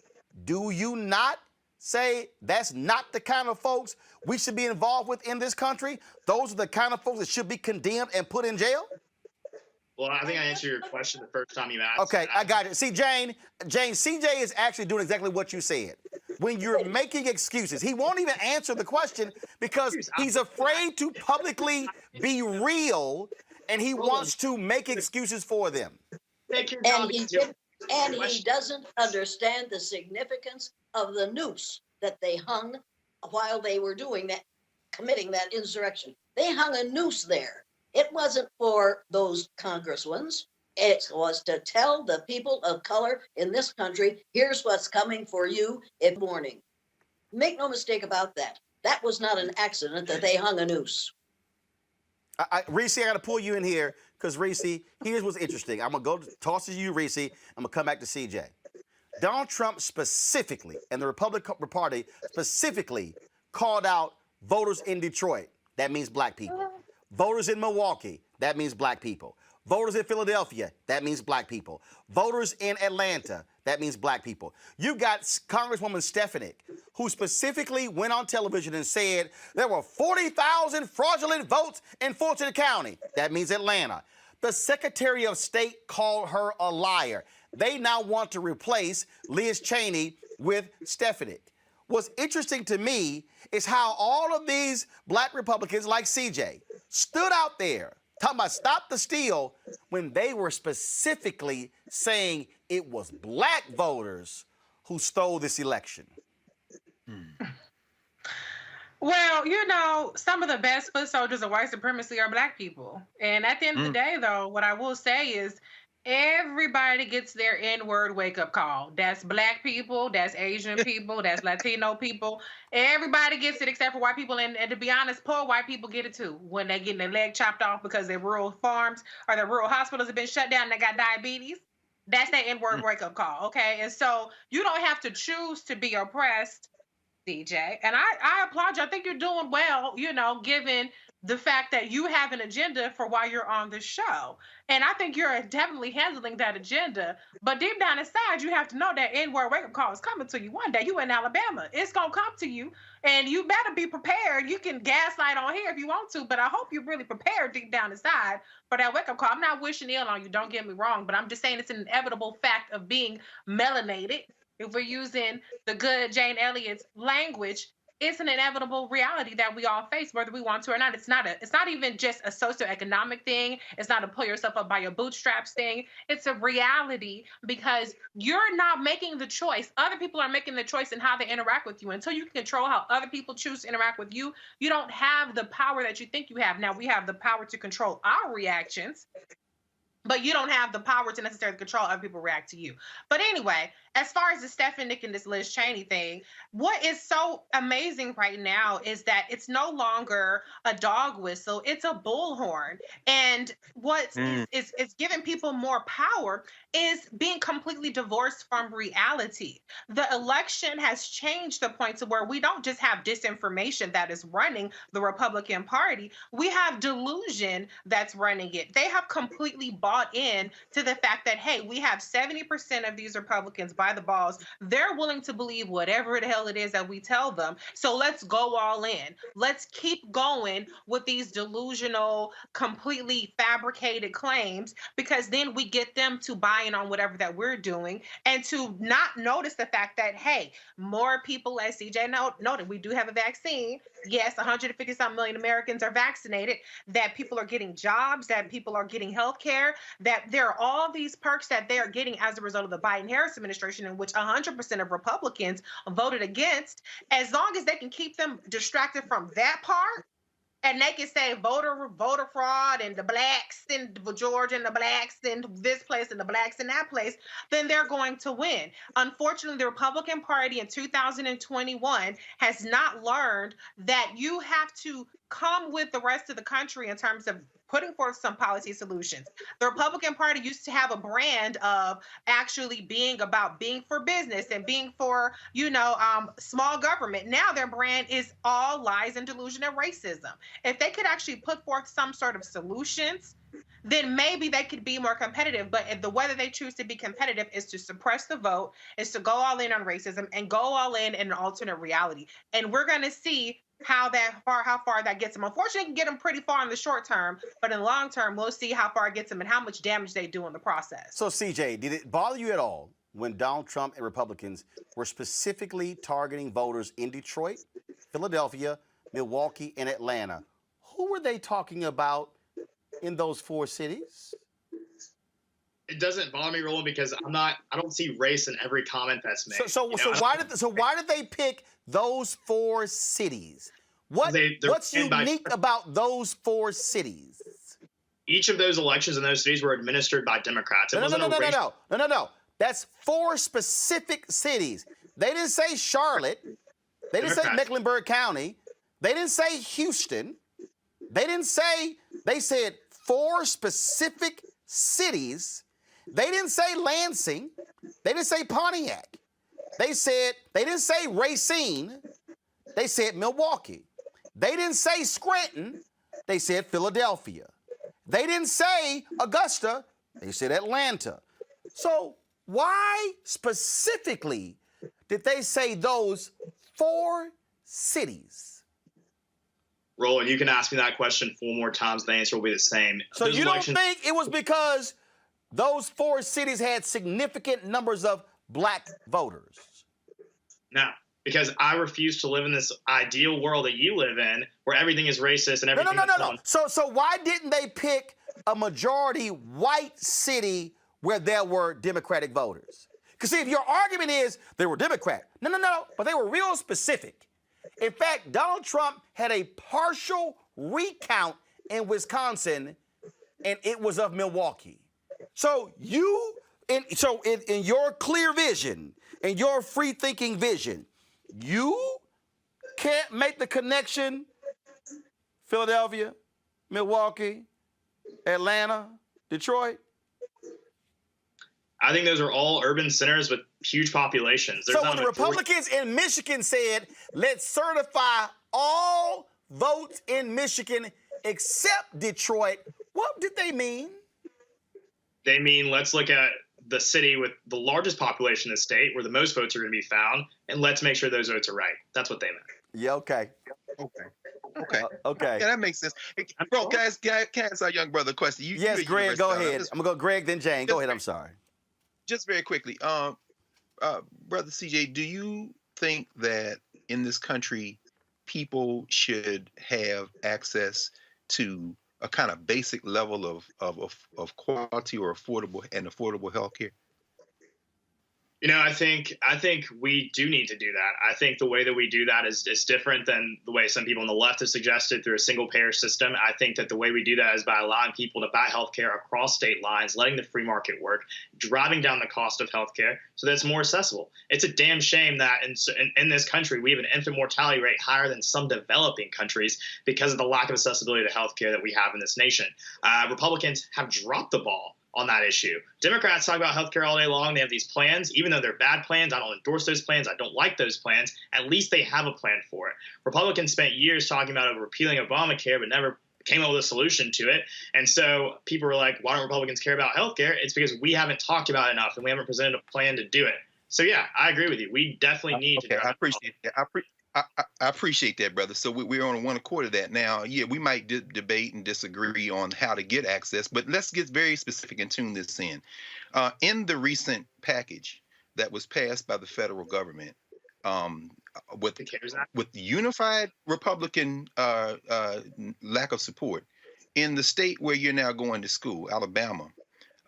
Do you not say that's not the kind of folks we should be involved with in this country? Those are the kind of folks that should be condemned and put in jail? Well, I think I answered your question the first time you asked. Okay, I got it. See, Jane, CJ is actually doing exactly what you said. When you're making excuses, he won't even answer the question because he's afraid to publicly be real, and he wants to make excuses for them. And he doesn't understand the significance of the noose that they hung while they were doing that, committing that insurrection. They hung a noose there. It wasn't for those congresswomen. It was to tell the people of color in this country, here's what's coming for you in morning. Make no mistake about that. That was not an accident that they hung a noose. Reese, I got to pull you in here because, Reese, here's what's interesting. I'm going to go toss it to you, Reese. I'm going to come back to CJ. Donald Trump specifically, and the Republican Party specifically, called out voters in Detroit. That means black people. Voters in Milwaukee. That means black people. Voters in Philadelphia. That means black people. Voters in Atlanta. That means black people. You got Congresswoman Stefanik, who specifically went on television and said there were 40,000 fraudulent votes in Fulton County. That means Atlanta. The Secretary of State called her a liar. They now want to replace Liz Cheney with Stefanik. What's interesting to me is how all of these black Republicans like CJ stood out there talking about stop the steal when they were specifically saying it was black voters who stole this election. Well, you know, some of the best foot soldiers of white supremacy are black people. And at the end of the day, though, what I will say is everybody gets their N-word wake-up call. That's black people, that's Asian people, that's Latino people. Everybody gets it except for white people. And to be honest, poor white people get it too when they're getting their leg chopped off because their rural farms or their rural hospitals have been shut down and they got diabetes. That's their N-word wake-up call, okay? And so you don't have to choose to be oppressed, DJ. And I applaud you. I think you're doing well, you know, given the fact that you have an agenda for why you're on this show. And I think you're definitely handling that agenda. But deep down inside, you have to know that N-word wake-up call is coming to you one day. You in Alabama. It's going to come to you. And you better be prepared. You can gaslight on here if you want to, but I hope you're really prepared deep down inside for that wake-up call. I'm not wishing ill on you. Don't get me wrong. But I'm just saying it's an inevitable fact of being melanated. If we're using the good Jane Elliott's language, it's an inevitable reality that we all face, whether we want to or not. It's not even just a socioeconomic thing. It's not a pull yourself up by your bootstraps thing. It's a reality because you're not making the choice. Other people are making the choice in how they interact with you. Until you can control how other people choose to interact with you, you don't have the power that you think you have. Now, we have the power to control our reactions, but you don't have the power to necessarily control how other people react to you. But anyway, as far as the Stefanik and this Liz Cheney thing, what is so amazing right now is that it's no longer a dog whistle, it's a bullhorn. And what is giving people more power is being completely divorced from reality. The election has changed the point to where we don't just have disinformation that is running the Republican Party, we have delusion that's running it. They have completely bought in to the fact that, hey, we have 70% of these Republicans by the balls. They're willing to believe whatever the hell it is that we tell them. So let's go all in. Let's keep going with these delusional, completely fabricated claims, because then we get them to buy in on whatever that we're doing and to not notice the fact that, hey, more people, as CJ noted, we do have a vaccine. Yes, 150-some million Americans are vaccinated, that people are getting jobs, that people are getting health care, that there are all these perks that they are getting as a result of the Biden-Harris administration, in which 100% of Republicans voted against. As long as they can keep them distracted from that part and they can say voter fraud and the blacks in Georgia and the blacks in this place and the blacks in that place, then they're going to win. Unfortunately, the Republican Party in 2021 has not learned that you have to come with the rest of the country in terms of putting forth some policy solutions. The Republican Party used to have a brand of actually being about being for business and being for, small government. Now their brand is all lies and delusion and racism. If they could actually put forth some sort of solutions, then maybe they could be more competitive. But if the way that they choose to be competitive is to suppress the vote, is to go all in on racism and go all in an alternate reality. And we're going to see how far that gets them. Unfortunately, it can get them pretty far in the short term, but in the long term, we'll see how far it gets them and how much damage they do in the process. So, CJ, did it bother you at all when Donald Trump and Republicans were specifically targeting voters in Detroit, Philadelphia, Milwaukee, and Atlanta? Who were they talking about in those 4 cities? It doesn't bother me, Roland, because I don't see race in every comment that's made. So why did they pick those 4 cities? What's unique about those 4 cities? Each of those elections in those cities were administered by Democrats. No. That's 4 specific cities. They didn't say Charlotte. They didn't say Mecklenburg County. They didn't say Houston. They said 4 specific cities. They didn't say Lansing. They didn't say Pontiac. They didn't say Racine. They said Milwaukee. They didn't say Scranton. They said Philadelphia. They didn't say Augusta. They said Atlanta. So why specifically did they say those 4 cities? Roland, you can ask me that question 4 more times. The answer will be the same. So you don't think it was because those 4 cities had significant numbers of black voters? No, because I refuse to live in this ideal world that you live in where everything is racist and everything No. So why didn't they pick a majority white city where there were Democratic voters? Because see, if your argument is they were Democrat, no, but they were real specific. In fact, Donald Trump had a partial recount in Wisconsin, and it was of Milwaukee. So in your clear vision, in your free-thinking vision, you can't make the connection Philadelphia, Milwaukee, Atlanta, Detroit? I think those are all urban centers with huge populations. So when the Republicans in Michigan said, let's certify all votes in Michigan except Detroit, what did they mean? They mean let's look at the city with the largest population in the state where the most votes are going to be found, and let's make sure those votes are right. That's what they meant. Yeah, okay. Okay. Yeah, that makes sense. Hey, bro, can I ask our young brother a question? Yes, Greg, go ahead. I'm going to go Greg, then Jane. Go ahead, I'm sorry. Just very quickly, Brother CJ, do you think that in this country, people should have access to a kind of basic level of quality or affordable health care? I think we do need to do that. I think the way that we do that is different than the way some people on the left have suggested through a single payer system. I think that the way we do that is by allowing people to buy healthcare across state lines, letting the free market work, driving down the cost of healthcare so that it's more accessible. It's a damn shame that in this country we have an infant mortality rate higher than some developing countries because of the lack of accessibility to healthcare that we have in this nation. Republicans have dropped the ball on that issue. Democrats talk about healthcare all day long. They have these plans, even though they're bad plans. I don't endorse those plans. I don't like those plans. At least they have a plan for it. Republicans spent years talking about repealing Obamacare, but never came up with a solution to it. And so people were like, why don't Republicans care about healthcare? It's because we haven't talked about it enough and we haven't presented a plan to do it. So yeah, I agree with you. We definitely need to. I appreciate that. I appreciate that, brother. So we're on one accord of that now. Yeah, we might debate and disagree on how to get access, but let's get very specific and tune this in. In the recent package that was passed by the federal government, with the unified Republican lack of support, in the state where you're now going to school, Alabama,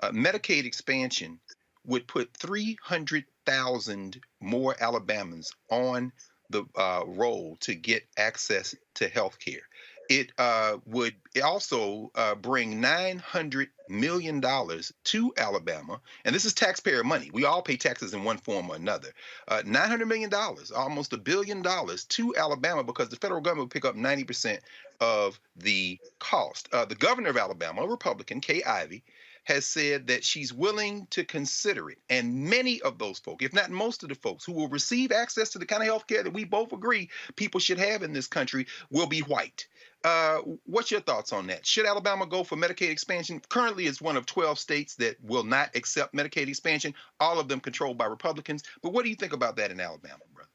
Medicaid expansion would put 300,000 more Alabamans on the roll to get access to health care. it would also bring $900 million to Alabama. And this is taxpayer money. We all pay taxes in one form or another. $900 million, almost $1 billion to Alabama, because the federal government will pick up 90% of the cost. The governor of Alabama, a Republican, Kay Ivey, has said that she's willing to consider it. And many of those folks, if not most of the folks who will receive access to the kind of health care that we both agree people should have in this country, will be white. What's your thoughts on that? Should Alabama go for Medicaid expansion? Currently, it's one of 12 states that will not accept Medicaid expansion, all of them controlled by Republicans. But what do you think about that in Alabama, brother?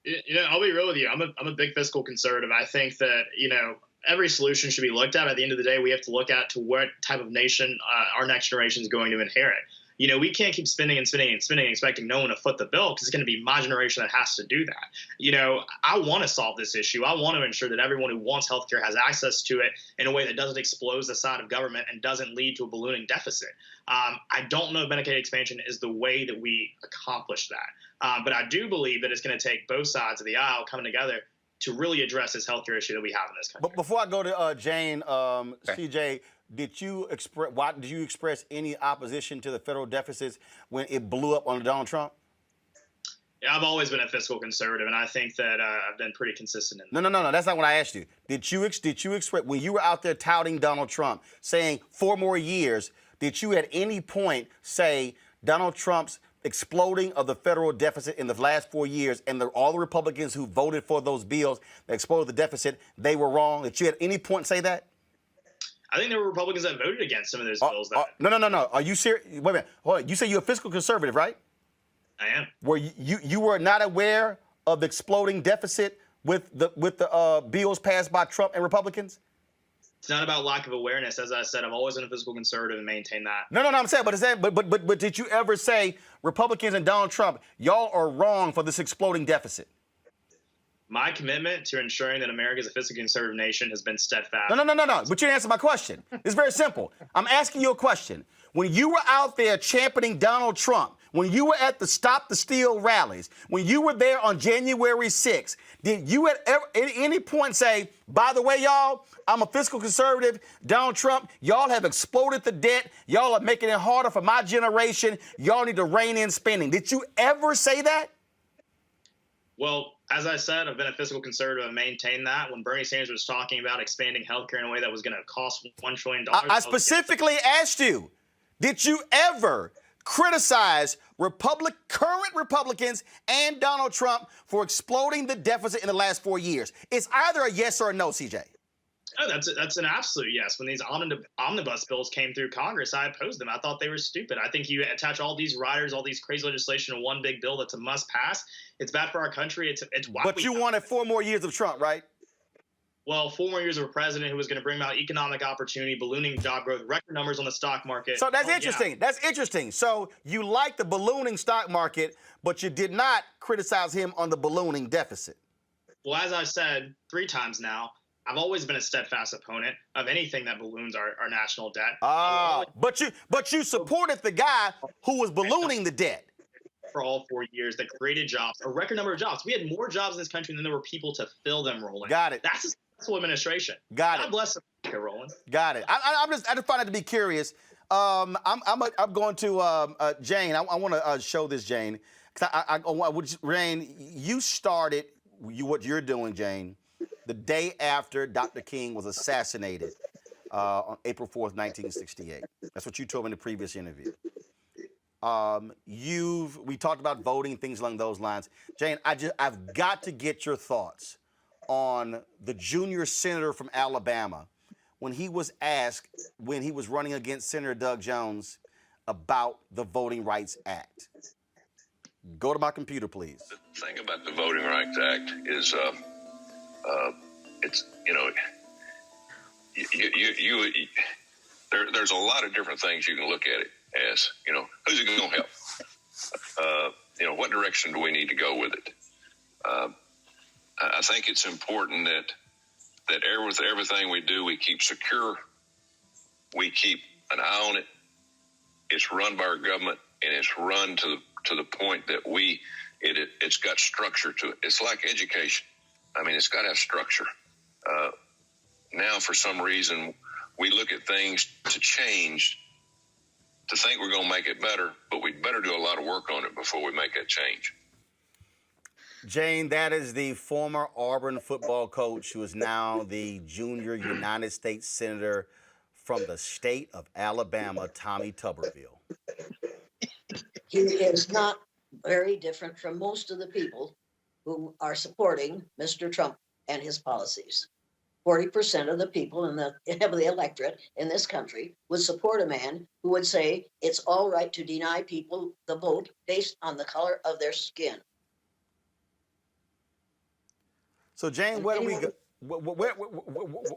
You know, I'll be real with you. I'm a big fiscal conservative. I think that, you know, every solution should be looked at. At the end of the day, we have to look at to what type of nation our next generation is going to inherit. You know, we can't keep spending and spending and spending and expecting no one to foot the bill, because it's going to be my generation that has to do that. You know, I want to solve this issue. I want to ensure that everyone who wants healthcare has access to it in a way that doesn't explode the side of government and doesn't lead to a ballooning deficit. I don't know if Medicaid expansion is the way that we accomplish that. But I do believe that it's going to take both sides of the aisle coming together to really address this healthcare issue that we have in this country. But before I go to Jane, CJ, did you express any opposition to the federal deficits when it blew up under Donald Trump? Yeah, I've always been a fiscal conservative, and I think that I've been pretty consistent in that. No. That's not what I asked you. Did you express, when you were out there touting Donald Trump, saying 4 more years, did you at any point say Donald Trump's exploding of the federal deficit in the last 4 years and all the Republicans who voted for those bills that exploded the deficit, they were wrong? Did you at any point say that? I think there were Republicans that voted against some of those bills. No. Are you serious? Wait a minute. Hold on. You say you're a fiscal conservative, right? I am. Were you were not aware of the exploding deficit with the bills passed by Trump and Republicans? It's not about lack of awareness. As I said, I've always been a fiscal conservative and maintain that. No, I'm saying, but did you ever say Republicans and Donald Trump, y'all are wrong for this exploding deficit? My commitment to ensuring that America is a fiscally conservative nation has been steadfast. No. But you didn't answer my question. It's very simple. I'm asking you a question. When you were out there championing Donald Trump, when you were at the Stop the Steal rallies, when you were there on January 6th, did you at any point say, by the way, y'all, I'm a fiscal conservative, Donald Trump, y'all have exploded the debt, y'all are making it harder for my generation, y'all need to rein in spending? Did you ever say that? Well, as I said, I've been a fiscal conservative and maintained that. When Bernie Sanders was talking about expanding healthcare in a way that was going to cost $1 trillion. I specifically asked you, did you ever criticize current Republicans and Donald Trump for exploding the deficit in the last 4 years? It's either a yes or a no, CJ. Oh, that's an absolute yes. When these omnibus bills came through Congress, I opposed them. I thought they were stupid. I think you attach all these riders, all these crazy legislation to one big bill that's a must pass. It's bad for our country. It's why. But you wanted 4 more years of Trump, right? Well, 4 more years of a president who was going to bring about economic opportunity, ballooning job growth, record numbers on the stock market. So that's interesting. Yeah. That's interesting. So you like the ballooning stock market, but you did not criticize him on the ballooning deficit. Well, as I've said 3 times now, I've always been a steadfast opponent of anything that balloons our national debt. But you supported the guy who was ballooning the debt. For all 4 years that created jobs, a record number of jobs. We had more jobs in this country than there were people to fill them, Roland. Got it. That's a successful administration. Got it. God bless America, Roland. Got it. I just find it to be curious. I'm going to Jane. I want to show this, Jane. Jane, you started what you're doing, Jane, the day after Dr. King was assassinated on April 4th, 1968. That's what you told me in the previous interview. We talked about voting, things along those lines. Jane, I've got to get your thoughts on the junior senator from Alabama when he was asked, when he was running against Senator Doug Jones, about the Voting Rights Act. Go to my computer, please. The thing about the Voting Rights Act is, it's, there's a lot of different things you can look at it as. Who's it going to help? What direction do we need to go with it? I think it's important that with everything we do, we keep secure. We keep an eye on it. It's run by our government, and it's run to the point that it's got structure to it. It's like education. I mean, it's got to have structure. now for some reason we look at things to change to think we're going to make it better, but we better do a lot of work on it before we make that change. Jane, that is the former Auburn football coach who is now the junior United States Senator from the state of Alabama, Tommy Tuberville. He is not very different from most of the people who are supporting Mr. Trump and his policies. 40% of the people of the electorate in this country would support a man who would say it's all right to deny people the vote based on the color of their skin. So, Jane, where do we go?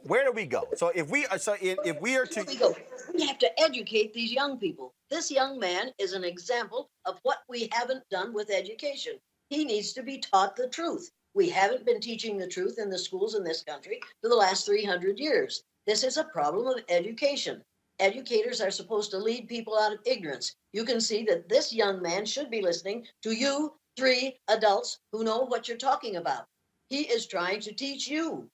Where do we go? So, if we are to, we have to educate these young people. This young man is an example of what we haven't done with education. He needs to be taught the truth. We haven't been teaching the truth in the schools in this country for the last 300 years. This is a problem of education. Educators are supposed to lead people out of ignorance. You can see that this young man should be listening to you, 3 adults who know what you're talking about. He is trying to teach you.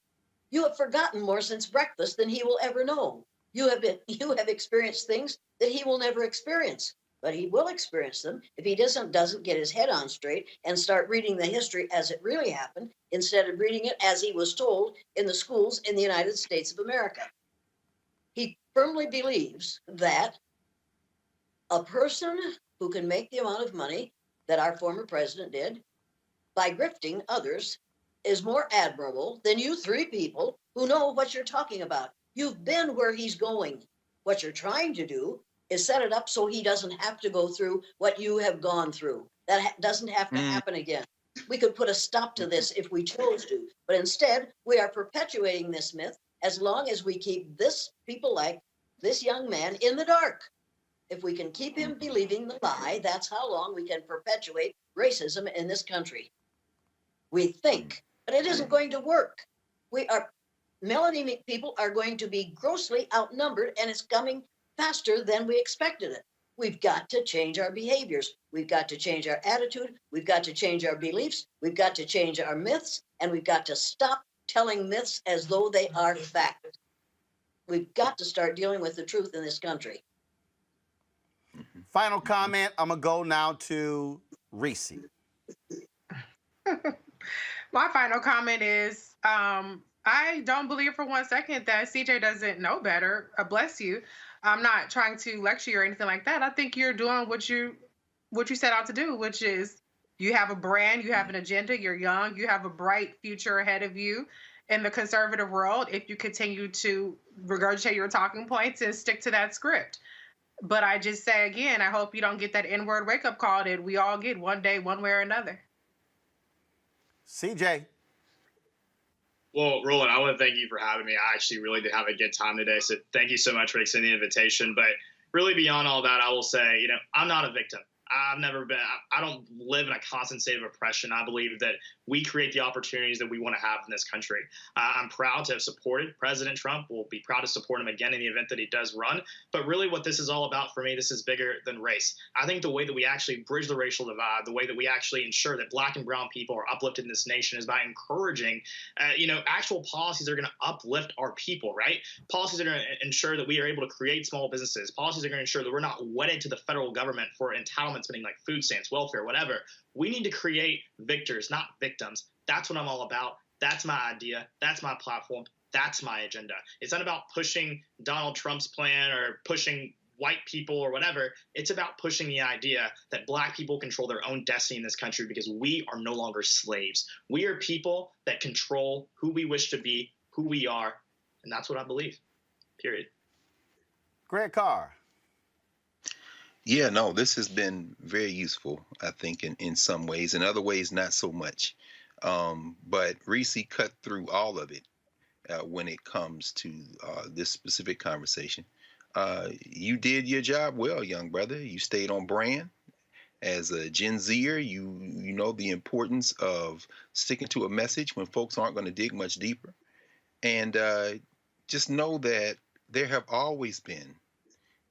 You have forgotten more since breakfast than he will ever know. You have experienced things that he will never experience. But he will experience them if he doesn't get his head on straight and start reading the history as it really happened instead of reading it as he was told in the schools in the United States of America. He firmly believes that a person who can make the amount of money that our former president did by grifting others is more admirable than you 3 people who know what you're talking about. You've been where he's going. What you're trying to do is set it up so he doesn't have to go through what you have gone through. That doesn't have to happen again. We could put a stop to this if we chose to, but instead we are perpetuating this myth as long as we keep people like this young man in the dark. If we can keep him believing the lie, that's how long we can perpetuate racism in this country. We think, but it isn't going to work. Melanated people are going to be grossly outnumbered, and it's coming faster than we expected it. We've got to change our behaviors. We've got to change our attitude. We've got to change our beliefs. We've got to change our myths, and we've got to stop telling myths as though they are fact. We've got to start dealing with the truth in this country. Final comment. I'm going to go now to Reese. My final comment is I don't believe for 1 second that CJ doesn't know better. Bless you. I'm not trying to lecture you or anything like that. I think you're doing what you set out to do, which is you have a brand, you have an agenda, you're young, you have a bright future ahead of you in the conservative world if you continue to regurgitate your talking points and stick to that script. But I just say again, I hope you don't get that N-word wake-up call that we all get one day, one way or another. CJ. Well, Roland, I want to thank you for having me. I actually really did have a good time today, so thank you so much for extending the invitation. But really beyond all that, I will say, I'm not a victim. I don't live in a constant state of oppression. I believe that we create the opportunities that we want to have in this country. I'm proud to have supported President Trump. We'll be proud to support him again in the event that he does run. But really what this is all about for me, this is bigger than race. I think the way that we actually bridge the racial divide, the way that we actually ensure that black and brown people are uplifted in this nation is by encouraging, actual policies that are going to uplift our people, right? Policies that are going to ensure that we are able to create small businesses. Policies that are going to ensure that we're not wedded to the federal government for entitlements, meaning like food stamps, welfare, whatever. We need to create victors, not victims. That's what I'm all about. That's my idea. That's my platform. That's my agenda. It's not about pushing Donald Trump's plan or pushing white people or whatever. It's about pushing the idea that black people control their own destiny in this country because we are no longer slaves. We are people that control who we wish to be, who we are, and that's what I believe, period. Greg Carr. Yeah, no, this has been very useful, I think, in some ways. In other ways, not so much. But Reese cut through all of it when it comes to this specific conversation. You did your job well, young brother. You stayed on brand. As a Gen Zer, you know the importance of sticking to a message when folks aren't going to dig much deeper. And just know that there have always been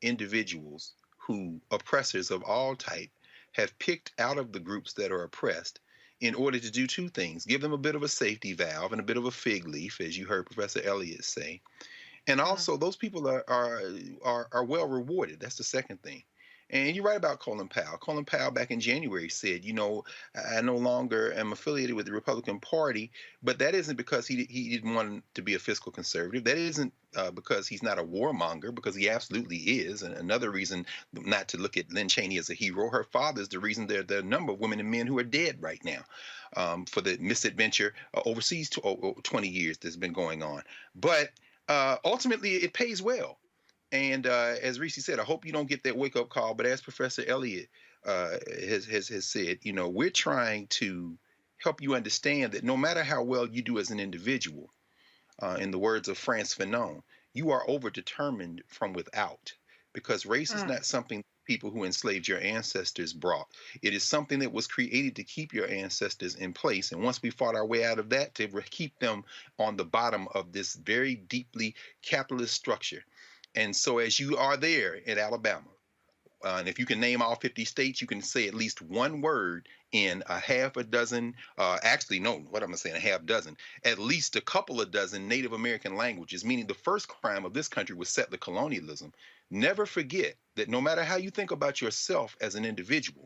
individuals who, oppressors of all type, have picked out of the groups that are oppressed in order to do two things: give them a bit of a safety valve and a bit of a fig leaf, as you heard Professor Elliott say. And also, those people are well rewarded. That's the second thing. And you're right about Colin Powell. Colin Powell back in January said, I no longer am affiliated with the Republican Party, but that isn't because he didn't want to be a fiscal conservative. That isn't because he's not a warmonger, because he absolutely is. And another reason not to look at Lynn Cheney as a hero. Her father is the reason there are a number of women and men who are dead right now for the misadventure overseas 20 years that's been going on. But ultimately, it pays well. And as Reese said, I hope you don't get that wake-up call. But as Professor Elliott has said, we're trying to help you understand that no matter how well you do as an individual, in the words of Frantz Fanon, you are over-determined from without, because race is not something people who enslaved your ancestors brought. It is something that was created to keep your ancestors in place. And once we fought our way out of that, to keep them on the bottom of this very deeply capitalist structure. And so as you are there in Alabama, and if you can name all 50 states, you can say at least one word in a half a dozen, a half dozen, at least a couple of dozen Native American languages, meaning the first crime of this country was settler colonialism. Never forget that no matter how you think about yourself as an individual,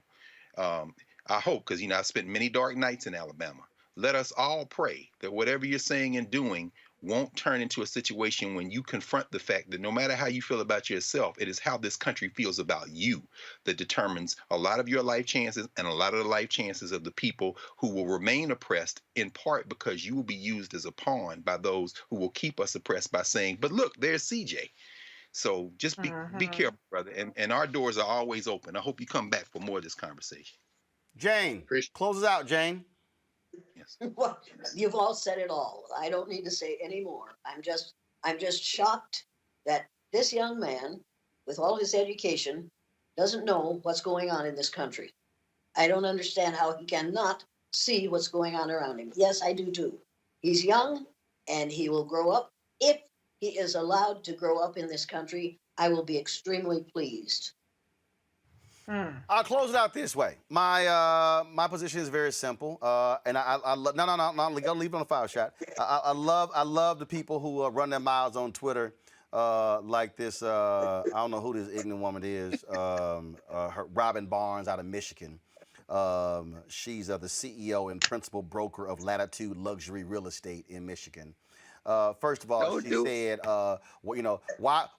I hope, because, I've spent many dark nights in Alabama, let us all pray that whatever you're saying and doing won't turn into a situation when you confront the fact that no matter how you feel about yourself, it is how this country feels about you that determines a lot of your life chances and a lot of the life chances of the people who will remain oppressed, in part because you will be used as a pawn by those who will keep us oppressed by saying, but look, there's CJ. So just be careful, brother. And our doors are always open. I hope you come back for more of this conversation. Jane, close us out, Jane. Yes. Well, you've all said it all. I don't need to say any more. I'm just shocked that this young man, with all his education, doesn't know what's going on in this country. I don't understand how he cannot see what's going on around him. Yes, I do too. He's young and he will grow up. If he is allowed to grow up in this country, I will be extremely pleased. I'll close it out this way. My position is very simple, and I love leave it on the file shot. I love the people who run their mouths on Twitter like this. I don't know who this ignorant woman is. Robin Barnes out of Michigan. She's the CEO and principal broker of Latitude Luxury Real Estate in Michigan. First of all, she said, why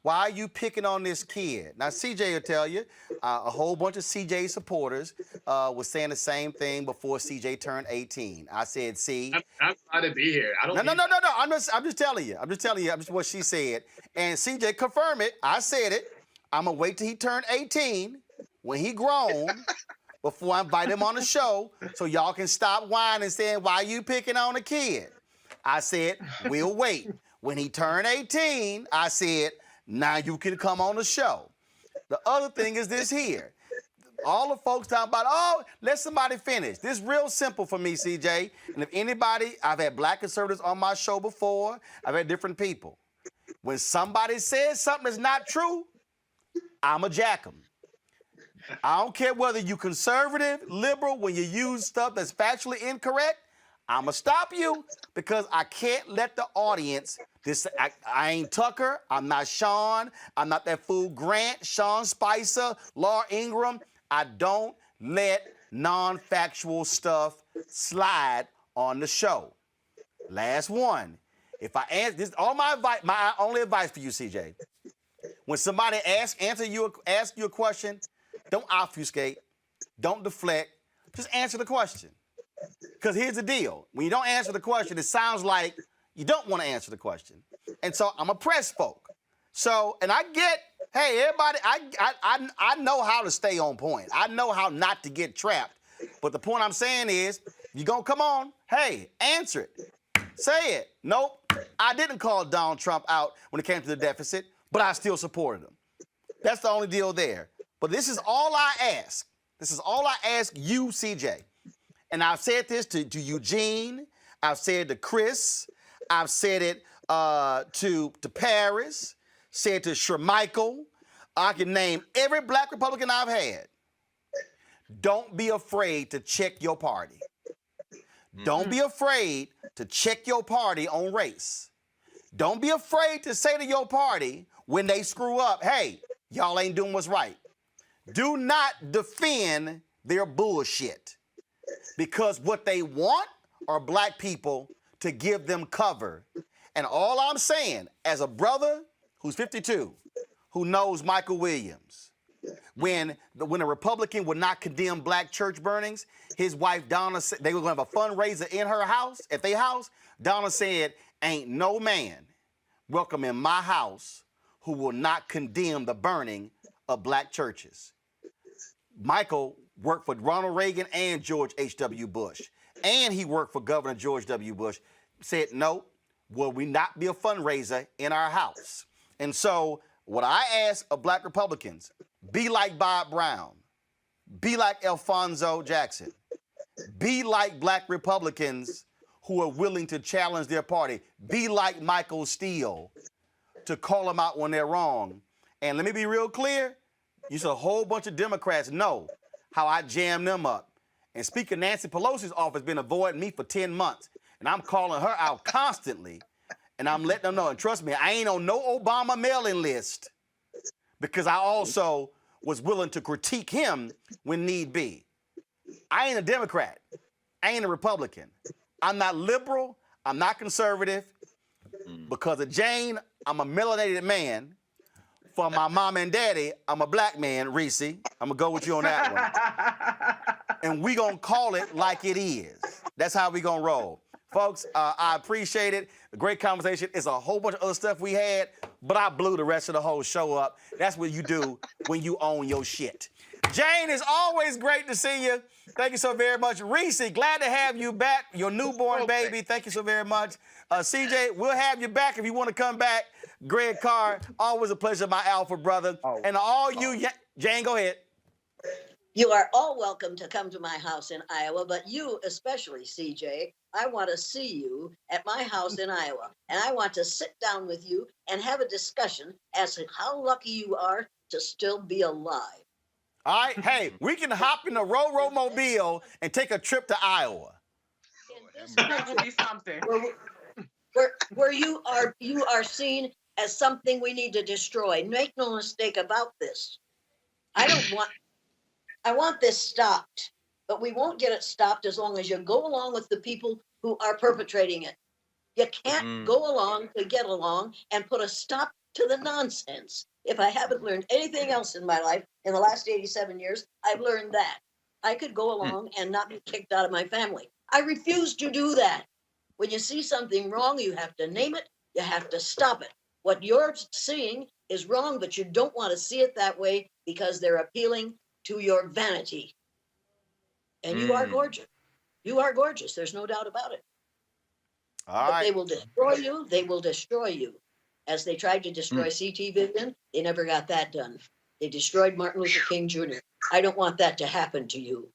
are you picking on this kid? Now, CJ will tell you, a whole bunch of CJ supporters was saying the same thing before CJ turned 18. I said, see. I'm glad to be here. No. I'm just telling you. I'm just what she said. And CJ confirmed it. I said it. I'm going to wait till he turned 18 when he grown before I invite him on the show so y'all can stop whining and saying, why you picking on a kid? I said, we'll wait. When he turned 18, I said, now you can come on the show. The other thing is this here. All the folks talking about, let somebody finish. This is real simple for me, CJ. And if anybody, I've had black conservatives on my show before. I've had different people. When somebody says something that's not true, I'ma jack them. I don't care whether you conservative, liberal, when you use stuff that's factually incorrect, I'ma stop you because I can't let the audience, I ain't Tucker, I'm not Sean, I'm not that fool Grant, Sean Spicer, Laura Ingraham. I don't let non-factual stuff slide on the show. Last one. If I answer this, my only advice for you, CJ. When somebody asks you a question, don't obfuscate, don't deflect, just answer the question. Because here's the deal. When you don't answer the question, it sounds like you don't want to answer the question. And so I'm a press folk. So, and I get, hey, everybody, I know how to stay on point. I know how not to get trapped. But the point I'm saying is, you're going to come on, hey, answer it. Say it. Nope, I didn't call Donald Trump out when it came to the deficit, but I still supported him. That's the only deal there. But this is all I ask. This is all I ask you, CJ. And I've said this to Eugene. I've said it to Chris. I've said it to Paris. Said to Shermichael. I can name every black Republican I've had. Don't be afraid to check your party. Don't be afraid to check your party on race. Don't be afraid to say to your party when they screw up, hey, y'all ain't doing what's right. Do not defend their bullshit, because what they want are black people to give them cover. And all I'm saying, as a brother who's 52, who knows Michael Williams, when a Republican would not condemn black church burnings, his wife Donna said they were going to have a fundraiser in her house, at their house. Donna said, ain't no man welcome in my house who will not condemn the burning of black churches. Michael worked for Ronald Reagan and George H.W. Bush, and he worked for Governor George W. Bush. Said, no, will we not be a fundraiser in our house? And so what I ask of black Republicans, be like Bob Brown, be like Alphonso Jackson, be like black Republicans who are willing to challenge their party, be like Michael Steele to call them out when they're wrong. And let me be real clear, you said a whole bunch of Democrats know how I jam them up. And Speaker Nancy Pelosi's office been avoiding me for 10 months. And I'm calling her out constantly. And I'm letting them know. And trust me, I ain't on no Obama mailing list, because I also was willing to critique him when need be. I ain't a Democrat. I ain't a Republican. I'm not liberal. I'm not conservative. Because of Jane, I'm a melanated man. For my mom and daddy, I'm a black man, Reese. I'm going to go with you on that one. And we going to call it like it is. That's how we going to roll. Folks, I appreciate it. A great conversation. It's a whole bunch of other stuff we had, but I blew the rest of the whole show up. That's what you do when you own your shit. Jane, it's always great to see you. Thank you so very much. Reese, glad to have you back. Your newborn baby. Thank you so very much. CJ, we'll have you back if you want to come back. Greg Carr, always a pleasure, my alpha brother. And all you, Jane, go ahead. You are all welcome to come to my house in Iowa, but you especially, CJ, I want to see you at my house in Iowa. And I want to sit down with you and have a discussion as to how lucky you are to still be alive. All right, hey, we can hop in a Ro-Ro mobile and take a trip to Iowa. That would be something. Where you are seen as something we need to destroy. Make no mistake about this. I want this stopped, but we won't get it stopped as long as you go along with the people who are perpetrating it. You can't go along to get along and put a stop to the nonsense. If I haven't learned anything else in my life in the last 87 years, I've learned that. I could go along and not be kicked out of my family. I refuse to do that. When you see something wrong, you have to name it. You have to stop it. What you're seeing is wrong, but you don't want to see it that way because they're appealing to your vanity. And you are gorgeous. You are gorgeous. There's no doubt about it. All right. They will destroy you. They will destroy you. As they tried to destroy C.T. Vivian, they never got that done. They destroyed Martin Luther King Jr. I don't want that to happen to you.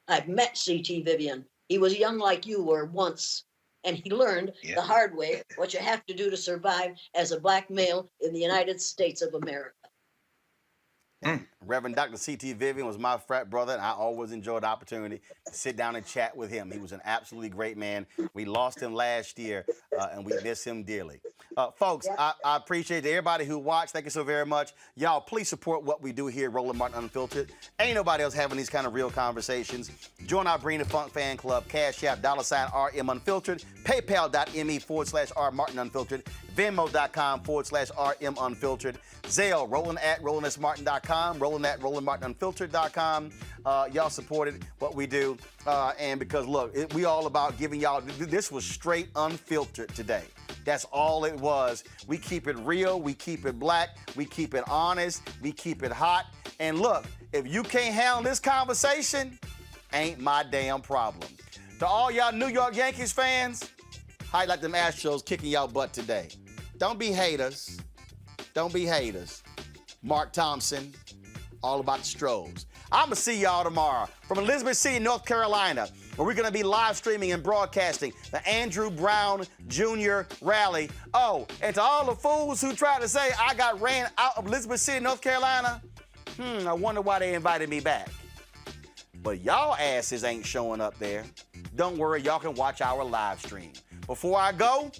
I've met C.T. Vivian. He was young like you were once. And he learned the hard way what you have to do to survive as a black male in the United States of America. Reverend Dr. C.T. Vivian was my frat brother, and I always enjoyed the opportunity to sit down and chat with him. He was an absolutely great man. We lost him last year, and we miss him dearly. Folks, I appreciate everybody who watched. Thank you so very much. Y'all, please support what we do here at Roland Martin Unfiltered. Ain't nobody else having these kind of real conversations. Join our Bring the Funk fan club, Cash App, $RM Unfiltered, PayPal.me/R Martin Unfiltered, Venmo.com/RM Unfiltered, Zelle, Roland@RolandSMartin.com, Roland@RolandMartinUnfiltered.com. Y'all supported what we do. And because, look, we all about giving y'all, this was straight unfiltered today. That's all it was. We keep it real. We keep it black. We keep it honest. We keep it hot. And look, if you can't handle this conversation, ain't my damn problem. To all y'all New York Yankees fans, how you like them Astros kicking y'all butt today? Don't be haters. Don't be haters. Mark Thompson, all about the Stros. I'm going to see y'all tomorrow from Elizabeth City, North Carolina, where we're going to be live streaming and broadcasting the Andrew Brown Jr. rally. Oh, and to all the fools who tried to say I got ran out of Elizabeth City, North Carolina, I wonder why they invited me back. But y'all asses ain't showing up there. don't worry, y'all can watch our live stream. Before I go,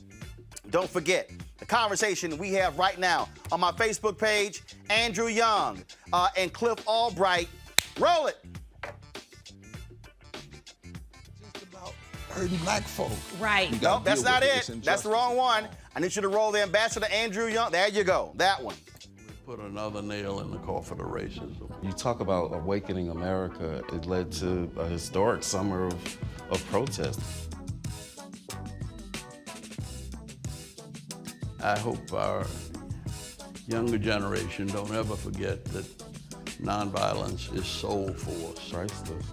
don't forget the conversation we have right now on my Facebook page, Andrew Young and Cliff Albright. Roll it. Just about hurting black folk. Right. Nope, that's not it. That's the wrong one. I need you to roll the Ambassador Andrew Young. There you go. That one. Put another nail in the coffin of racism. You talk about awakening America. It led to a historic summer of protest. I hope our younger generation don't ever forget that nonviolence is soul force. Priceless.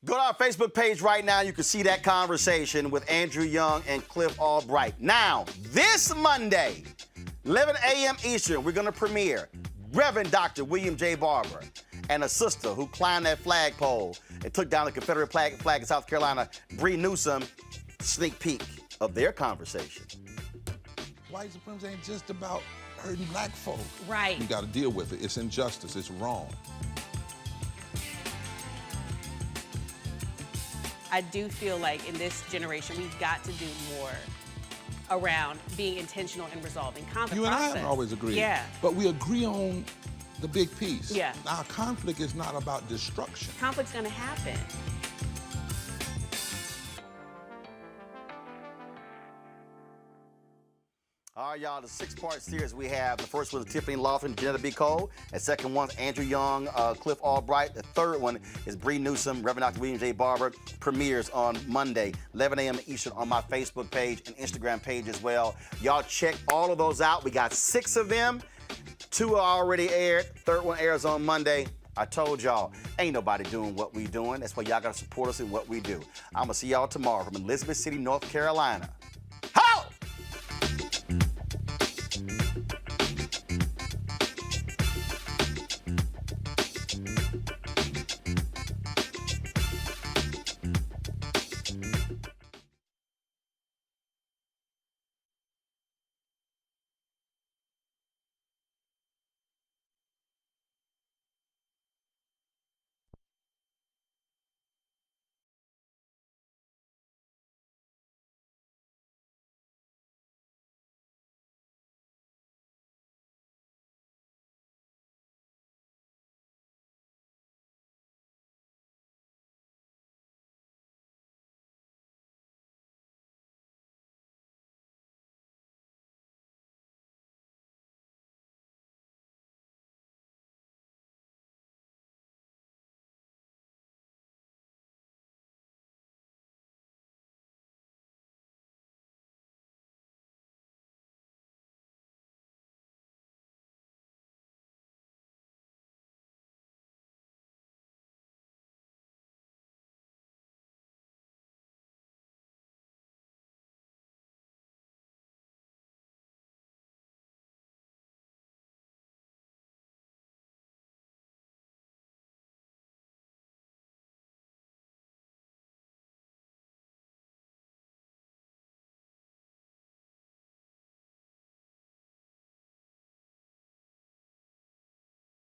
Go to our Facebook page right now. You can see that conversation with Andrew Young and Cliff Albright. Now, this Monday, 11 a.m. Eastern, we're going to premiere Reverend Dr. William J. Barber and a sister who climbed that flagpole and took down the Confederate flag in South Carolina, Bree Newsom. Sneak peek of their conversation. White supremacy ain't just about hurting black folk. Right. You got to deal with it. It's injustice. It's wrong. I do feel like in this generation, we've got to do more around being intentional in resolving conflict. You and I haven't always agreed. Yeah. But we agree on the big piece. Yeah. Our conflict is not about destruction. Conflict's going to happen. All right, y'all, the 6-part series we have. The first one is Tiffany Lawson, Janetta B. Cole. The second one's Andrew Young, Cliff Albright. The third one is Bree Newsom, Reverend Dr. William J. Barber. Premieres on Monday, 11 a.m. Eastern on my Facebook page and Instagram page as well. Y'all check all of those out. We got 6 of them. 2 are already aired. Third one airs on Monday. I told y'all, ain't nobody doing what we doing. That's why y'all got to support us in what we do. I'm going to see y'all tomorrow from Elizabeth City, North Carolina.